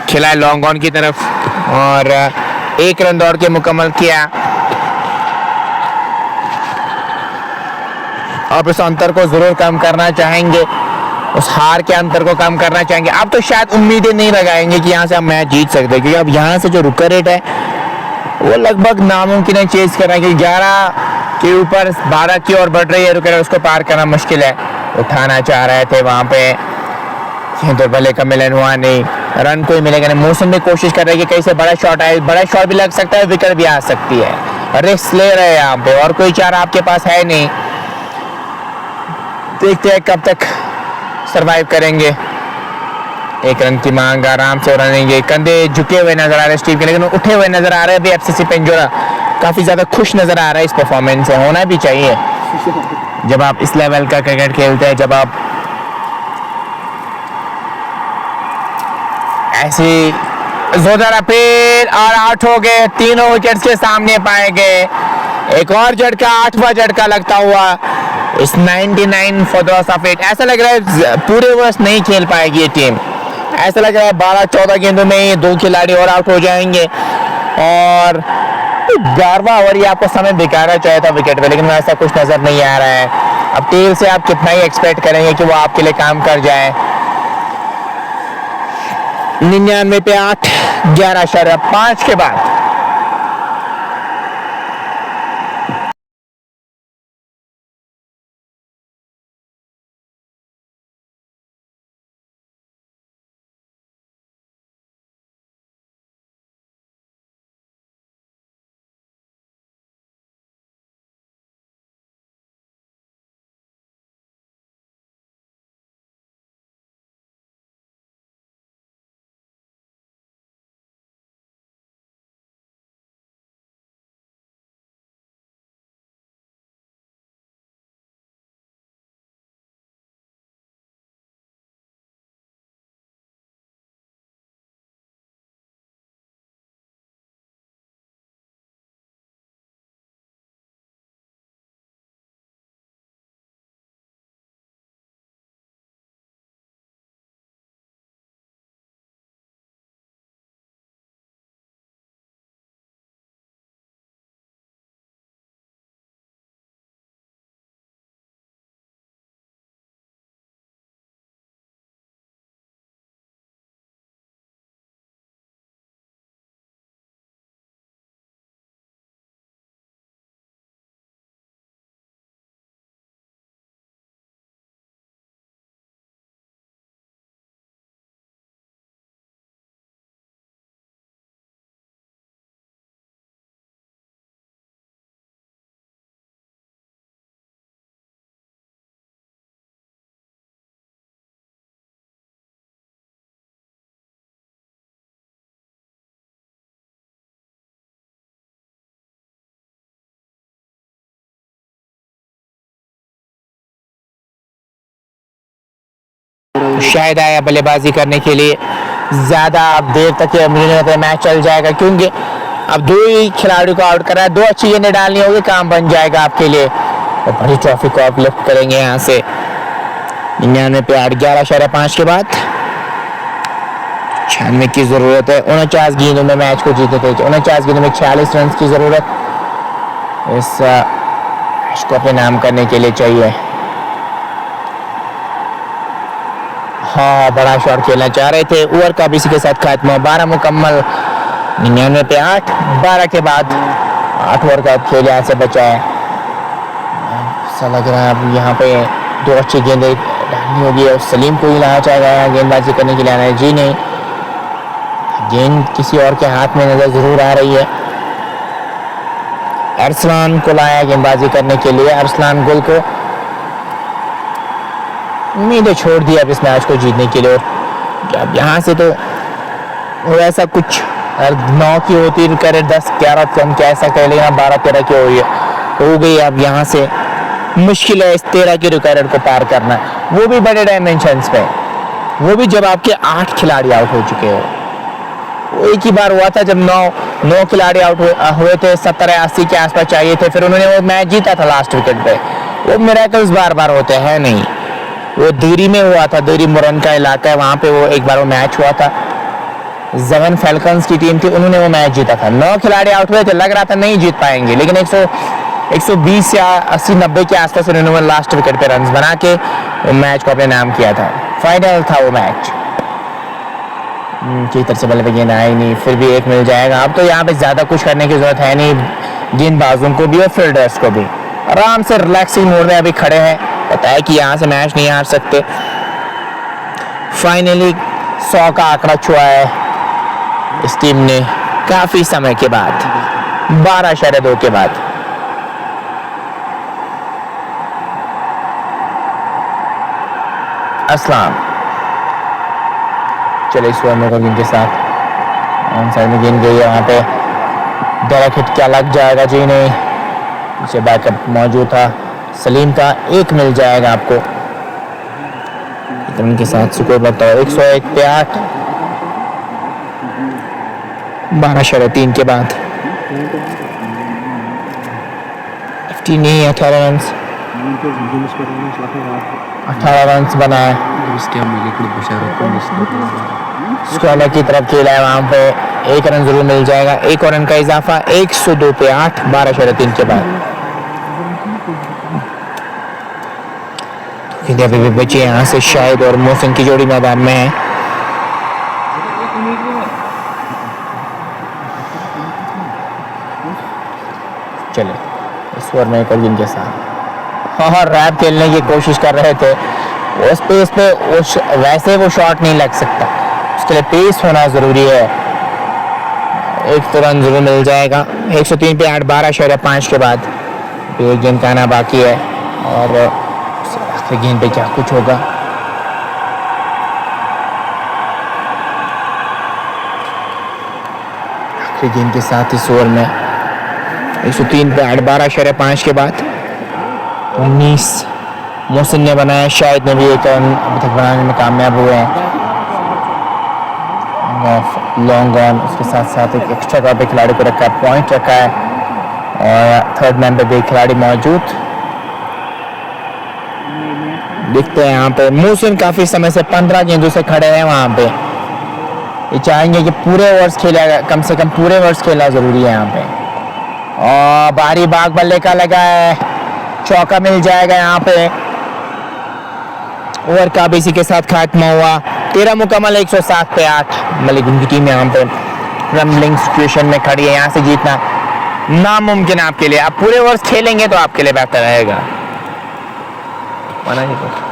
खिला लॉन्ग ऑन की तरफ और 1 रन दौड़ के मुकम्मल किया। और उस अंतर को जरूर कम करना चाहेंगे, उस हार के अंतर को कम करना चाहेंगे। अब तो शायद उम्मीदें नहीं लगाएंगे कि यहाँ से हम मैच जीत सकते, क्योंकि अब यहाँ से जो रुका रेट है वो लगभग नामुमकिन है चेज करना, कि 11 के ऊपर 12 की ओर बढ़ रही है रुका रेट, उसको पार करना मुश्किल है। उठाना चाह रहे थे वहाँ पे, तो भले का मिलन हुआ नहीं, रन कोई मिलेगा नहीं। मौसम भी कोशिश कर रहे हैं कि कहीं से बड़ा शॉट आए, बड़ा शॉट भी लग सकता है, विकेट भी आ सकती है। रिस्क ले रहे हैं यहाँ पे और कोई चारा आपके पास है नहीं। देखते हैं कब तक सरवाइव करेंगे। 1 रन की मांग, आराम से रनेंगे। कंधे झुके हुए नजर आ रहे हैं स्टीव के, लेकिन उठे हुए नजर आ रहे हैं भी। एफसीसी पिंजोरा काफी ज्यादा खुश नजर आ रहा है इस परफॉर्मेंस से, होना भी चाहिए जब आप इस लेवल का क्रिकेट खेलते हैं, जब आप ऐसी जोरदार अपील। और आउट हो गए, तीनों विकेट्स के सामने पाए गए। एक और झटका, 8वां झटका लगता हुआ इस 99 फॉर द लॉस ऑफ 8। ऐसा लग रहा है पूरे ओवर्स नहीं खेल पाएगी ये टीम। ऐसा लग रहा है 12-14 गेंदों में ही 2 खिलाड़ी और आउट हो जाएंगे। और 11वां ओवर ये आपको समय दिखाना चाहिए था विकेट पे, लेकिन ऐसा कुछ नजर नहीं आ रहा है। अब टेल से आप कितना ही एक्सपेक्ट करेंगे कि वो आपके लिए काम कर जाए। 99 पे 8, 11.5 के बाद शायद आया बल्लेबाजी करने के लिए। ज़्यादा अब देर तक मुझे नहीं लगता मैच चल जाएगा, क्योंकि अब 2 ही खिलाड़ियों को आउट करा है। 2 अच्छी गेंदें डालनी होगी, काम बन जाएगा आपके लिए और बड़ी ट्रॉफी को आप लिफ्ट करेंगे यहाँ से। 99 पे 8, 11.5 के बाद 96 की ज़रूरत है। 49 गेंदों में मैच को जीतने के लिए 49 गेंदों में 46 रन की ज़रूरत इस मैच को अपने नाम करने के लिए चाहिए। हाँ, बड़ा शॉट खेलना चाह रहे थे। ओवर का भी इसी के साथ खात्मा हुआ। 12 मुकम्मल। 99 पे 8, 12 के बाद 8 ओवर का खेल यहाँ से बचा है। ऐसा लग रहा है अब यहाँ पे 2 अच्छी गेंदें डालनी होगी और सलीम को ही लाना चाहेगा गेंदबाजी करने के लिए। आना है जी नहीं, गेंद किसी और के हाथ में नजर जरूर आ रही है। अरसलान को लाया गेंदबाजी करने के लिए। अरसलान गुल को उम्मीदें छोड़ दी अब इस मैच को जीतने के लिए। और अब यहाँ से तो वैसा कुछ 9 की होती कैरेट 10-11 तो हम कह सकते हैं, लेकिन 12-13 की हो गई। अब यहाँ से मुश्किल है इस 13 की रिकॉर्ड को पार करना, वो भी बड़े डायमेंशंस पे, वो भी जब आपके 8 खिलाड़ी आउट हो चुके हो। वो एक ही बार हुआ था जब 9 खिलाड़ी आउट हुए थे, 70-80 के आसपास चाहिए थे, फिर उन्होंने वो मैच जीता था लास्ट विकेट पे। वो मिरेकल्स बार बार होते हैं नहीं। वो दूरी में हुआ था, दूरी मुरन का इलाका है, वहाँ पे वो एक बार वो मैच हुआ था। जवन फैल्कन्स की टीम थी, उन्होंने वो मैच जीता था। 9 खिलाड़ी आउट हुए थे, लग रहा था नहीं जीत पाएंगे, लेकिन 120 या 80-90 के आसपास उन्होंने लास्ट विकेट पे रन्स बना के वो मैच को अपने नाम किया था। फाइनल था वो मैच। की तरफ से बल्ले पे गेंद आई नहीं, फिर भी 1 मिल जाएगा। अब तो यहाँ पे ज़्यादा कुछ करने की ज़रूरत है नहीं, गेंदबाजों को भी और फील्डर्स को भी आराम से रिलैक्सिंग मोड में अभी खड़े हैं। पता है कि यहाँ से मैच नहीं हार सकते। फाइनली 100 का आंकड़ा छुआ है इस टीम ने काफ़ी समय के बाद, 12.2 के बाद। असलाम चले इस ओवर में गेंद के साथ ऑन साइड में गेंद गई है, वहाँ पे डायरेक्ट हिट क्या लग जाएगा जी नहीं, पीछे बैकअप मौजूद था सलीम का। 1 मिल जाएगा आपको उनके साथ स्कोर बढ़ता है 101 पे 8, 12.3 के बाद 18 रन 18 रन बनाए। स्क्वायर की तरफ खेला है, वहाँ पे 1 रन जरूर मिल जाएगा। 1 रन का इजाफा 102 पे 8, 12.3 के बाद। अभी भी बचे यहाँ से शाहिद और मोहसिन की जोड़ी मैदान में है। चले इस ओवर में एक और गेंद के साथ हाँ रैप खेलने की कोशिश कर रहे थे। उस पेस पे वैसे वो शॉट नहीं लग सकता, उसके लिए पेस होना ज़रूरी है। 1 तो रन जरूर मिल जाएगा। 103 पे 8, 12.5 के बाद एक गेंद का आना बाकी है और आखिरी गेंद पे क्या कुछ होगा। आखिरी गेंद के साथ इस ओवर में 103 पे 8, 12.5 के बाद 19 मोहसिन ने बनाया, शायद ने भी 1 रन अभी तक बनाने में कामयाब हुए हैं। लॉन्ग ऑन उसके साथ साथ एक एक्स्ट्रा ड्रॉप पे खिलाड़ी को रखा है, पॉइंट रखा है और थर्ड मैन पे भी खिलाड़ी मौजूद दिखते हैं। यहाँ पे मोहसिन काफी समय से 15 गेंदों से खड़े हैं वहाँ पे। ये चाहेंगे कि पूरे ओवर्स खेला, कम से कम पूरे ओवर्स खेलना जरूरी है यहाँ पे। और बारी बाग बल्ले का लगा है, चौका मिल जाएगा यहाँ पे। ओवर का भी इसी के साथ खात्मा हुआ। 13 मुकम्मल 107 पे 8। मलिक उनकी टीम यहाँ पे रम्बलिंग सिचुएशन में खड़ी है, यहाँ से जीतना नामुमकिन है आपके लिए। आप पूरे ओवर्स खेलेंगे तो आपके लिए बेहतर रहेगा। माना नहीं तो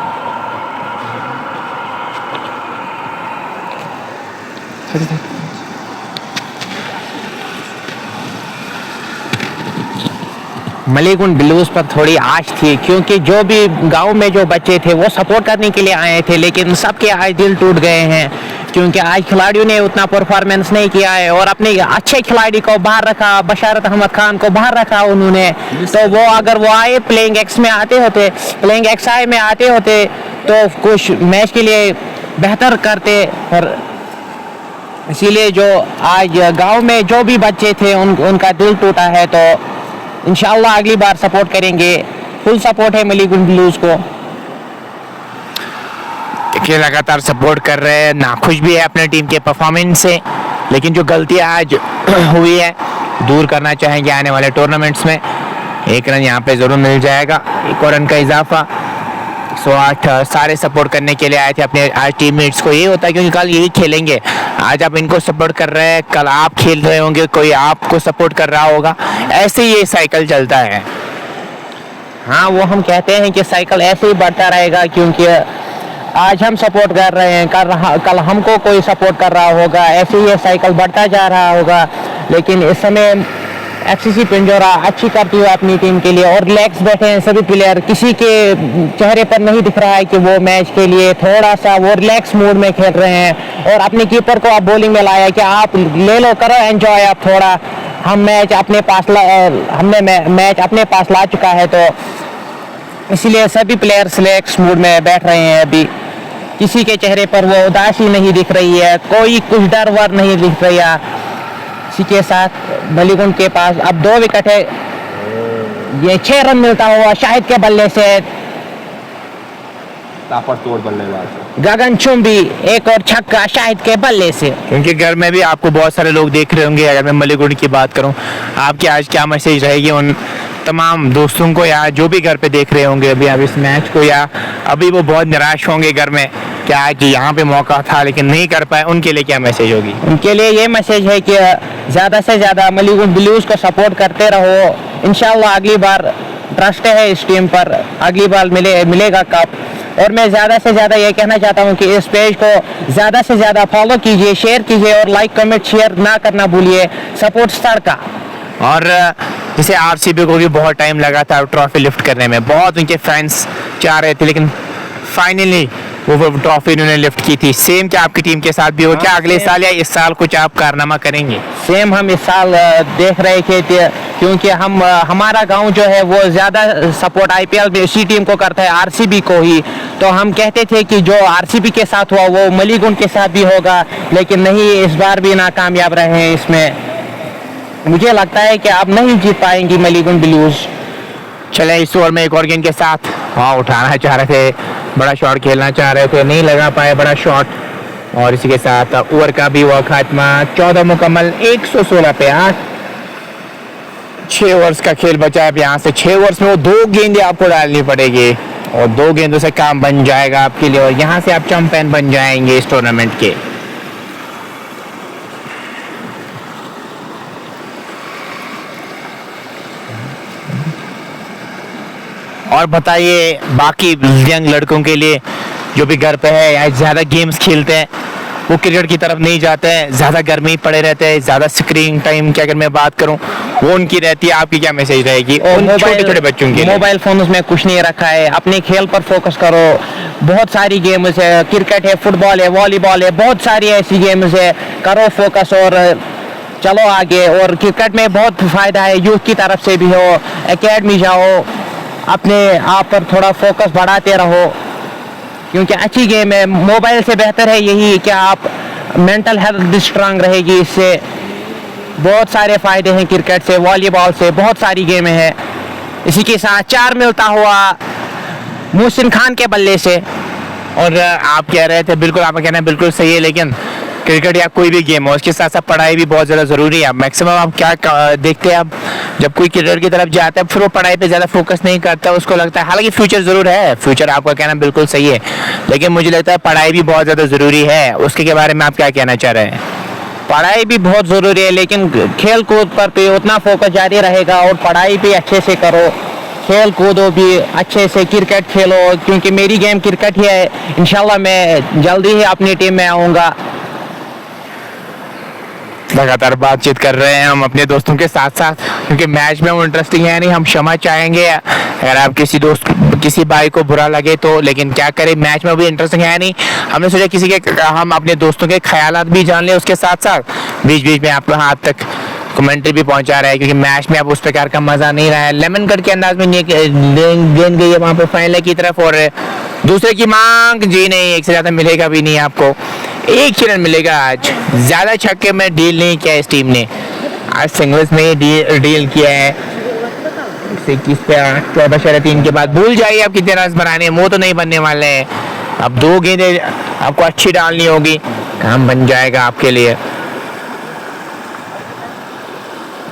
मलिक उन ब्लूज पर थोड़ी आश थी, क्योंकि जो भी गांव में जो बच्चे थे वो सपोर्ट करने के लिए आए थे, लेकिन सबके आज दिल टूट गए हैं क्योंकि आज खिलाड़ियों ने उतना परफॉर्मेंस नहीं किया है और अपने अच्छे खिलाड़ी को बाहर रखा। बशारत अहमद खान को बाहर रखा उन्होंने, तो वो अगर वो आए प्लेइंग एक्स में आते होते, प्लेइंग एक्स आई में आते होते तो कुछ मैच के लिए बेहतर करते, पर इसीलिए जो आज गांव में जो भी बच्चे थे उनका दिल टूटा है। तो इंशाल्लाह अगली बार सपोर्ट करेंगे, फुल सपोर्ट है मलीगुंड ब्लूज को। देखिए लगातार सपोर्ट कर रहे हैं, नाखुश भी है अपने टीम के परफॉर्मेंस से, लेकिन जो गलतियां आज हुई है दूर करना चाहेंगे आने वाले टूर्नामेंट्स में। 1 रन यहाँ पे ज़रूर मिल जाएगा, 1 और रन का इजाफा। 108 सारे सपोर्ट करने के लिए आए थे अपने आज टीममेट्स को। ये होता है क्योंकि कल यही खेलेंगे, आज आप इनको सपोर्ट कर रहे हैं, कल आप खेल रहे होंगे, कोई आपको सपोर्ट कर रहा होगा, ऐसे ही ये साइकिल चलता है। हाँ, वो हम कहते हैं कि साइकिल ऐसे ही बढ़ता रहेगा, क्योंकि आज हम सपोर्ट कर रहे हैं, कल हमको कोई सपोर्ट कर रहा होगा, ऐसे ही ये साइकिल बढ़ता जा रहा होगा। लेकिन इस समय एफसीसी पिंजौरा अच्छी करती है अपनी टीम के लिए और रिलैक्स बैठे हैं सभी प्लेयर। किसी के चेहरे पर नहीं दिख रहा है कि वो मैच के लिए थोड़ा सा वो रिलैक्स मूड में खेल रहे हैं। और अपने कीपर को आप बॉलिंग में लाया कि आप ले लो, करो एंजॉय आप थोड़ा, हमने मैच अपने पास ला चुका है। तो इसीलिए सभी प्लेयर्स रिलैक्स मूड में बैठ रहे हैं। अभी किसी के चेहरे पर वो उदासी नहीं दिख रही है, कोई कुछ डर वर नहीं दिख रही है। इसी के साथ मलीगुंड के पास अब 2 विकेट है, ये 6 रन मिलता हुआ शाहिद के बल्ले से, ताबड़तोड़ बल्लेबाज गगनचुंबी 1 और छक्का शाहिद के बल्ले से। क्योंकि घर में भी आपको बहुत सारे लोग देख रहे होंगे। अगर मैं मलीगुंड की बात करूं, आपकी आज क्या मैसेज रहेगी उन तमाम दोस्तों को या जो भी घर पे देख रहे होंगे अभी आप इस मैच को, या अभी वो बहुत निराश होंगे घर में कि आज यहाँ पे मौका था लेकिन नहीं कर पाए, उनके लिए क्या मैसेज होगी? उनके लिए ये मैसेज है कि ज़्यादा से ज़्यादा मलीगुंड ब्लूज को सपोर्ट करते रहो। इंशाल्लाह अगली बार ट्रस्ट है इस टीम पर, अगली बार मिलेगा कप। और मैं ज़्यादा से ज़्यादा ये कहना चाहता हूँ कि इस पेज को ज़्यादा से ज़्यादा फॉलो कीजिए, शेयर कीजिए और लाइक कमेंट शेयर ना करना भूलिए। सपोर्ट स्टार का। और जैसे आरसीबी को भी बहुत टाइम लगा था ट्रॉफी लिफ्ट करने में, बहुत उनके फैंस चाह रहे थे, लेकिन फाइनली वो ट्रॉफी उन्होंने लिफ्ट की थी। सेम क्या आपकी टीम के साथ भी हो? क्या अगले साल या इस साल कुछ आप कारनामा करेंगे? सेम हम इस साल देख रहे थे, क्योंकि हमारा गांव जो है वो ज़्यादा सपोर्ट आईपीएल में उसी टीम को करता है, आरसीबी को ही। तो हम कहते थे कि जो आरसीबी के साथ हुआ वो मलीगुंड के साथ भी होगा, लेकिन नहीं, इस बार भी नाकामयाब रहे हैं इसमें। मुझे लगता है कि आप नहीं जीत पाएंगी मलीगुंड ब्लूज। चले इस ओवर में एक और गेंद के साथ उठाना चाह रहे थे, बड़ा शॉट खेलना चाह रहे थे, नहीं लगा पाए बड़ा शॉट। और इसी के साथ ओवर का भी हुआ खात्मा। 14 मुकम्मल, 116 पे 8। 6 ओवर्स का खेल बचा है। यहाँ से 6 ओवर्स में वो 2 गेंदें आपको डालनी पड़ेगी और 2 गेंदों से काम बन जाएगा आपके लिए, और यहाँ से आप चैंपियन बन जाएंगे इस टूर्नामेंट के। और बताइए बाकी यंग लड़कों के लिए जो भी घर पे है या ज़्यादा गेम्स खेलते हैं, वो क्रिकेट की तरफ नहीं जाते हैं, ज़्यादा घर में ही पड़े रहते हैं, ज़्यादा स्क्रीन टाइम की अगर मैं बात करूं वो उनकी रहती है, आपकी क्या मैसेज रहेगी उन छोटे छोटे बच्चों के लिए? मोबाइल फोन में कुछ नहीं रखा है, अपने खेल पर फोकस करो। बहुत सारी गेम्स है, क्रिकेट है, फुटबॉल है, वॉलीबॉल है, बहुत सारी ऐसी गेम्स है, करो फोकस और चलो आगे। और क्रिकेट में बहुत फ़ायदा है, यूथ की तरफ से भी हो, एकेडमी जाओ, अपने आप पर थोड़ा फोकस बढ़ाते रहो, क्योंकि अच्छी गेम है। मोबाइल से बेहतर है यही कि आप मेंटल हेल्थ स्ट्रांग रहेगी इससे। बहुत सारे फ़ायदे हैं क्रिकेट से, वॉलीबॉल से, बहुत सारी गेमें हैं। इसी के साथ 4 मिलता हुआ मोहसिन खान के बल्ले से। और आप कह रहे थे, बिल्कुल आपका कहना बिल्कुल सही है, लेकिन क्रिकेट या कोई भी गेम हो उसके साथ साथ पढ़ाई भी बहुत ज़्यादा ज़रूरी है। मैक्सिमम आप क्या देखते हैं, आप जब कोई क्रिकेट की तरफ जाता है फिर वो पढ़ाई पे ज़्यादा फोकस नहीं करता, उसको लगता है, हालांकि फ्यूचर ज़रूर है, फ्यूचर आपका कहना बिल्कुल सही है, लेकिन मुझे लगता है पढ़ाई भी बहुत ज़्यादा ज़रूरी है। उसके के बारे में आप क्या कहना चाह रहे हैं? पढ़ाई भी बहुत ज़रूरी है, लेकिन खेल कूद पर भी उतना फोकस जारी रहेगा और पढ़ाई भी अच्छे से करो, खेल कूदो भी अच्छे से, क्रिकेट खेलो, क्योंकि मेरी गेम क्रिकेट ही है। इंशाल्लाह मैं जल्दी ही अपनी टीम में आऊँगा। लगातार बातचीत कर रहे हैं हम अपने दोस्तों के साथ साथ, क्योंकि मैच में वो इंटरेस्टिंग है नहीं, हम क्षमा चाहेंगे अगर आप किसी भाई को बुरा लगे तो, लेकिन क्या करें, मैच में भी इंटरेस्टिंग है नहीं। हमने सोचा हम अपने दोस्तों के ख्यालात भी जान लें, उसके साथ साथ बीच बीच में आपको हाथ तक कमेंट्री भी पहुंचा रहा है, क्योंकि मैच में अब उस प्रकार का मज़ा नहीं रहा है। लेमन कट के अंदाज में गेंद गई है वहाँ पर फाइनल की तरफ, और दूसरे की मांग जी नहीं, एक से ज़्यादा मिलेगा भी नहीं आपको, एक ही रन मिलेगा आज। ज़्यादा छक्के में डील नहीं किया इस टीम ने, आज सिंगल्स में डील किया है। 21 पे 14/3 के बाद भूल जाइए आप कितने रन बनाने हैं, वो तो नहीं बनने वाले हैं। अब 2 गेंदें आपको अच्छी डालनी होगी, काम बन जाएगा आपके लिए।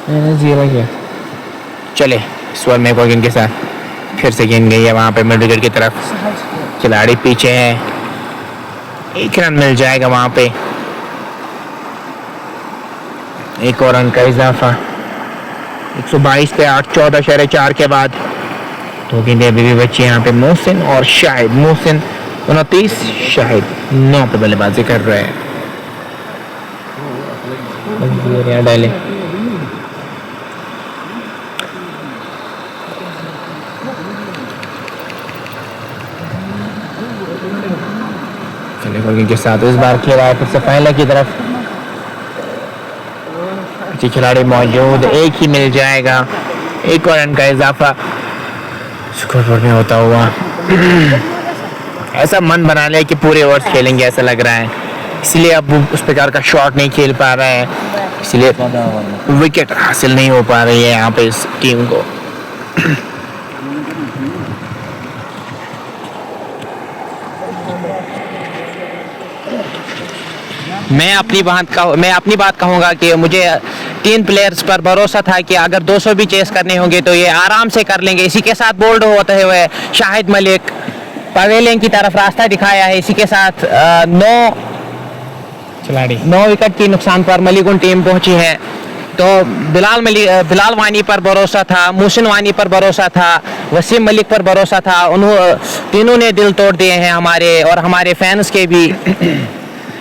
0 है, चले स्वर में को गेंद के साथ फिर से गेंद गई है वहाँ पे मिड विकेट की तरफ, खिलाड़ी पीछे है, 1 रन मिल जाएगा वहाँ पे, 1 और रन का इजाफा। 122 पे 8 14/4 के बाद 2 गेंदें अभी भी बची यहाँ पे। मोहसिन और शाहिद, मोहसिन 29, शाहिद 9 पे बल्लेबाजी कर रहे हैं। डाले के साथ इस बार खेला है फिर से फाइनल की तरफ, अच्छे खिलाड़ी मौजूद, 1 ही मिल जाएगा, 1 और रन का इजाफा स्कोरबोर्ड में होता हुआ। ऐसा मन बना लिया कि पूरे ओवर्स खेलेंगे ऐसा लग रहा है, इसलिए अब उस प्रकार का शॉट नहीं खेल पा रहे हैं, इसलिए विकेट हासिल नहीं हो पा रही है यहाँ पे इस टीम को। मैं अपनी बात कहूँगा कि मुझे 3 प्लेयर्स पर भरोसा था कि अगर 200 भी चेस करने होंगे तो ये आराम से कर लेंगे। इसी के साथ बोल्ड होते हुए शाहिद मलिक पवेलियन की तरफ रास्ता दिखाया है। इसी के साथ 9 विकेट की नुकसान पर मलिगुन टीम पहुंची है। तो बिलाल वानी पर भरोसा था, मोहसिन वानी पर भरोसा था, वसीम मलिक पर भरोसा था। तीनों ने दिल तोड़ दिए हैं हमारे, और हमारे फैंस के भी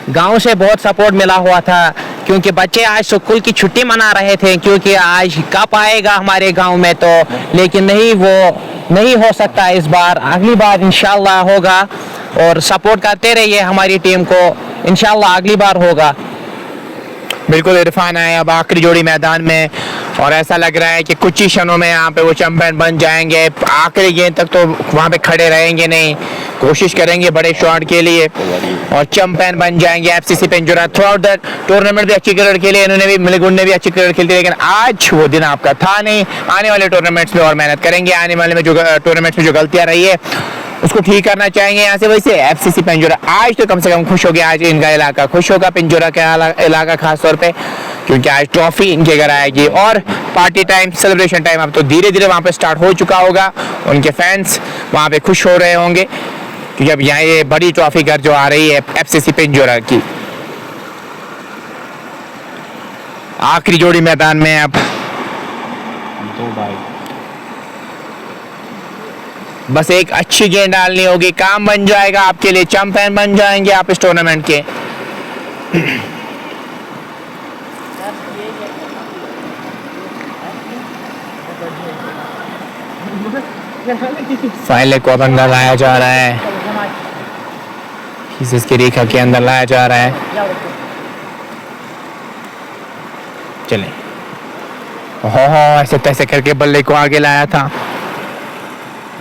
गांव से बहुत सपोर्ट मिला हुआ था, क्योंकि बच्चे आज स्कूल की छुट्टी मना रहे थे क्योंकि आज कप आएगा हमारे गांव में, तो लेकिन नहीं, वो नहीं हो सकता इस बार, अगली बार इंशाल्लाह होगा। और सपोर्ट करते रहिए हमारी टीम को, इंशाल्लाह अगली बार होगा। बिल्कुल, इरफान आए अब आखिरी जोड़ी मैदान में, और ऐसा लग रहा है कि कुछ ही क्षणों में यहाँ पे वो चैंपियन बन जाएंगे। आखिरी गेंद तक तो वहाँ पे खड़े रहेंगे नहीं, कोशिश करेंगे बड़े शॉट के लिए और चैंपियन बन जाएंगे FCC Pinjaura. Throughout the tournament भी अच्छी क्रिकेट खेली इन्होंने भी, मलिगुन ने भी अच्छी क्रिकेट खेली, लेकिन आज वो दिन आपका था नहीं। आने वाले टूर्नामेंट्स में और मेहनत करेंगे, आने वाले में जो टूर्नामेंट्स में जो गलतियाँ रही है उसको ठीक करना चाहेंगे यहाँ से। वैसे एफसीसी पिंजौरा आज तो कम से कम खुश हो गया, आज इनका इलाका खुश होगा, पिंजौरा का इलाका खास तौर पे, क्योंकि आज ट्रॉफी इनके घर आएगी। और पार्टी टाइम, सेलिब्रेशन टाइम अब तो धीरे धीरे वहाँ पे स्टार्ट हो चुका होगा, उनके फैंस वहाँ पे खुश हो रहे होंगे, क्योंकि अब यहाँ ये बड़ी ट्रॉफी घर जो आ रही है एफसीसी पिंजौरा की। आखिरी जोड़ी मैदान में अब बस एक अच्छी गेंद डालनी होगी, काम बन जाएगा आपके लिए, चैंपियन बन जाएंगे आप इस टूर्नामेंट के। फाइनल को अब अंदर लाया जा रहा है, इसकी रेखा के अंदर लाया जा रहा है। चले, ऐसे तैसे करके बल्ले को आगे लाया था,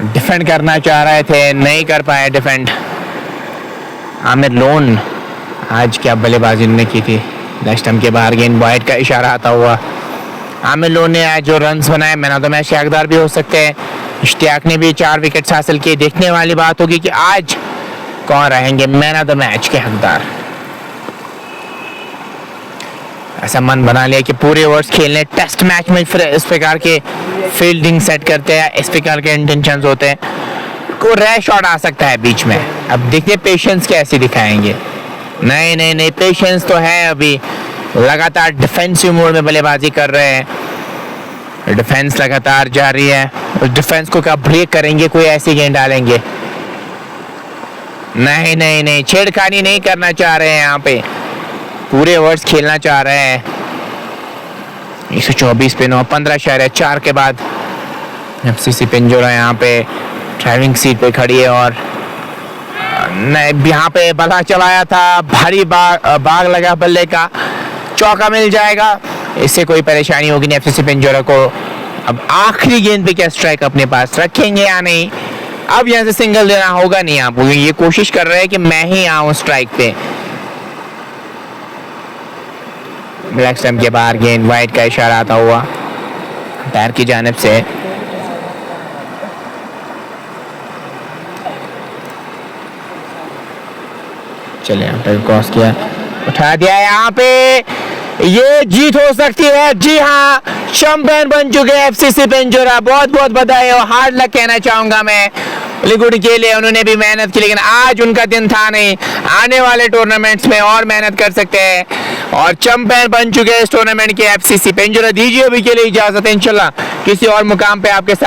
डिफेंड करना चाह रहे थे, नहीं कर पाए डिफेंड। आमिर लोन आज क्या बल्लेबाजी ने की थी, नेक्स्ट टाइम के बाहर गेंद वाइड का इशारा आता हुआ। आमिर लोन ने आज जो रन्स बनाए, मैन ऑफ द मैच के हकदार भी हो सकते हैं। इश्तियाक ने भी 4 विकेट्स हासिल किए। देखने वाली बात होगी कि आज कौन रहेंगे मैन ऑफ द मैच के हकदार। ऐसा मन बना लिया कि पूरे ओवर्स खेलने, टेस्ट मैच में फिर इस प्रकार के फील्डिंग सेट करते हैं, इस प्रकार के इंटेंशंस होते हैं, को रैश शॉट आ सकता है बीच में। अब देखिए पेशेंस कैसे दिखाएंगे। नहीं, पेशेंस तो है, अभी लगातार डिफेंसिव मोड में बल्लेबाजी कर रहे हैं, डिफेंस लगातार जारी है। उस डिफेंस को कब ब्रेक करेंगे, कोई ऐसी गेंद डालेंगे। नहीं, छेड़खानी नहीं करना चाह रहे हैं यहाँ पे, पूरे ओवर्स खेलना चाह रहे हैं। 124 पे 9, 15/4 के बाद एफसीसी पिंजौरा यहाँ पे ड्राइविंग सीट पे खड़ी है, और यहाँ पे बल्ला चलाया था, भारी बाग लगा बल्ले का, चौका मिल जाएगा, इससे कोई परेशानी होगी नहीं एफसीसी पिंजौरा को। अब आखिरी गेंद पे क्या स्ट्राइक अपने पास रखेंगे या नहीं, अब यहाँ से सिंगल देना होगा नहीं आपको, ये कोशिश कर रहे हैं कि मैं ही आऊं स्ट्राइक पे। ब्लैक स्टंप के बाहर गेंद, वाइट का इशारा आता हुआ पैर की जानिब से। चले यहाँ पे क्रॉस किया, उठा दिया, यहाँ पे ये जीत हो सकती है। जी हाँ, चैंपियन बन चुके हैं एफसीसी पिंजौरा। बहुत बहुत बधाई और हार्ड लक कहना चाहूंगा मैं लिगुड के लिए। उन्होंने भी मेहनत की, लेकिन आज उनका दिन था नहीं। आने वाले टूर्नामेंट्स में और मेहनत कर सकते हैं और चैंपियन बन चुके हैं इस टूर्नामेंट के एफसीसी पिंजौरा। दीजिए अभी के लिए इजाजत, इंशाल्लाह किसी और मुकाम पे आपके साथ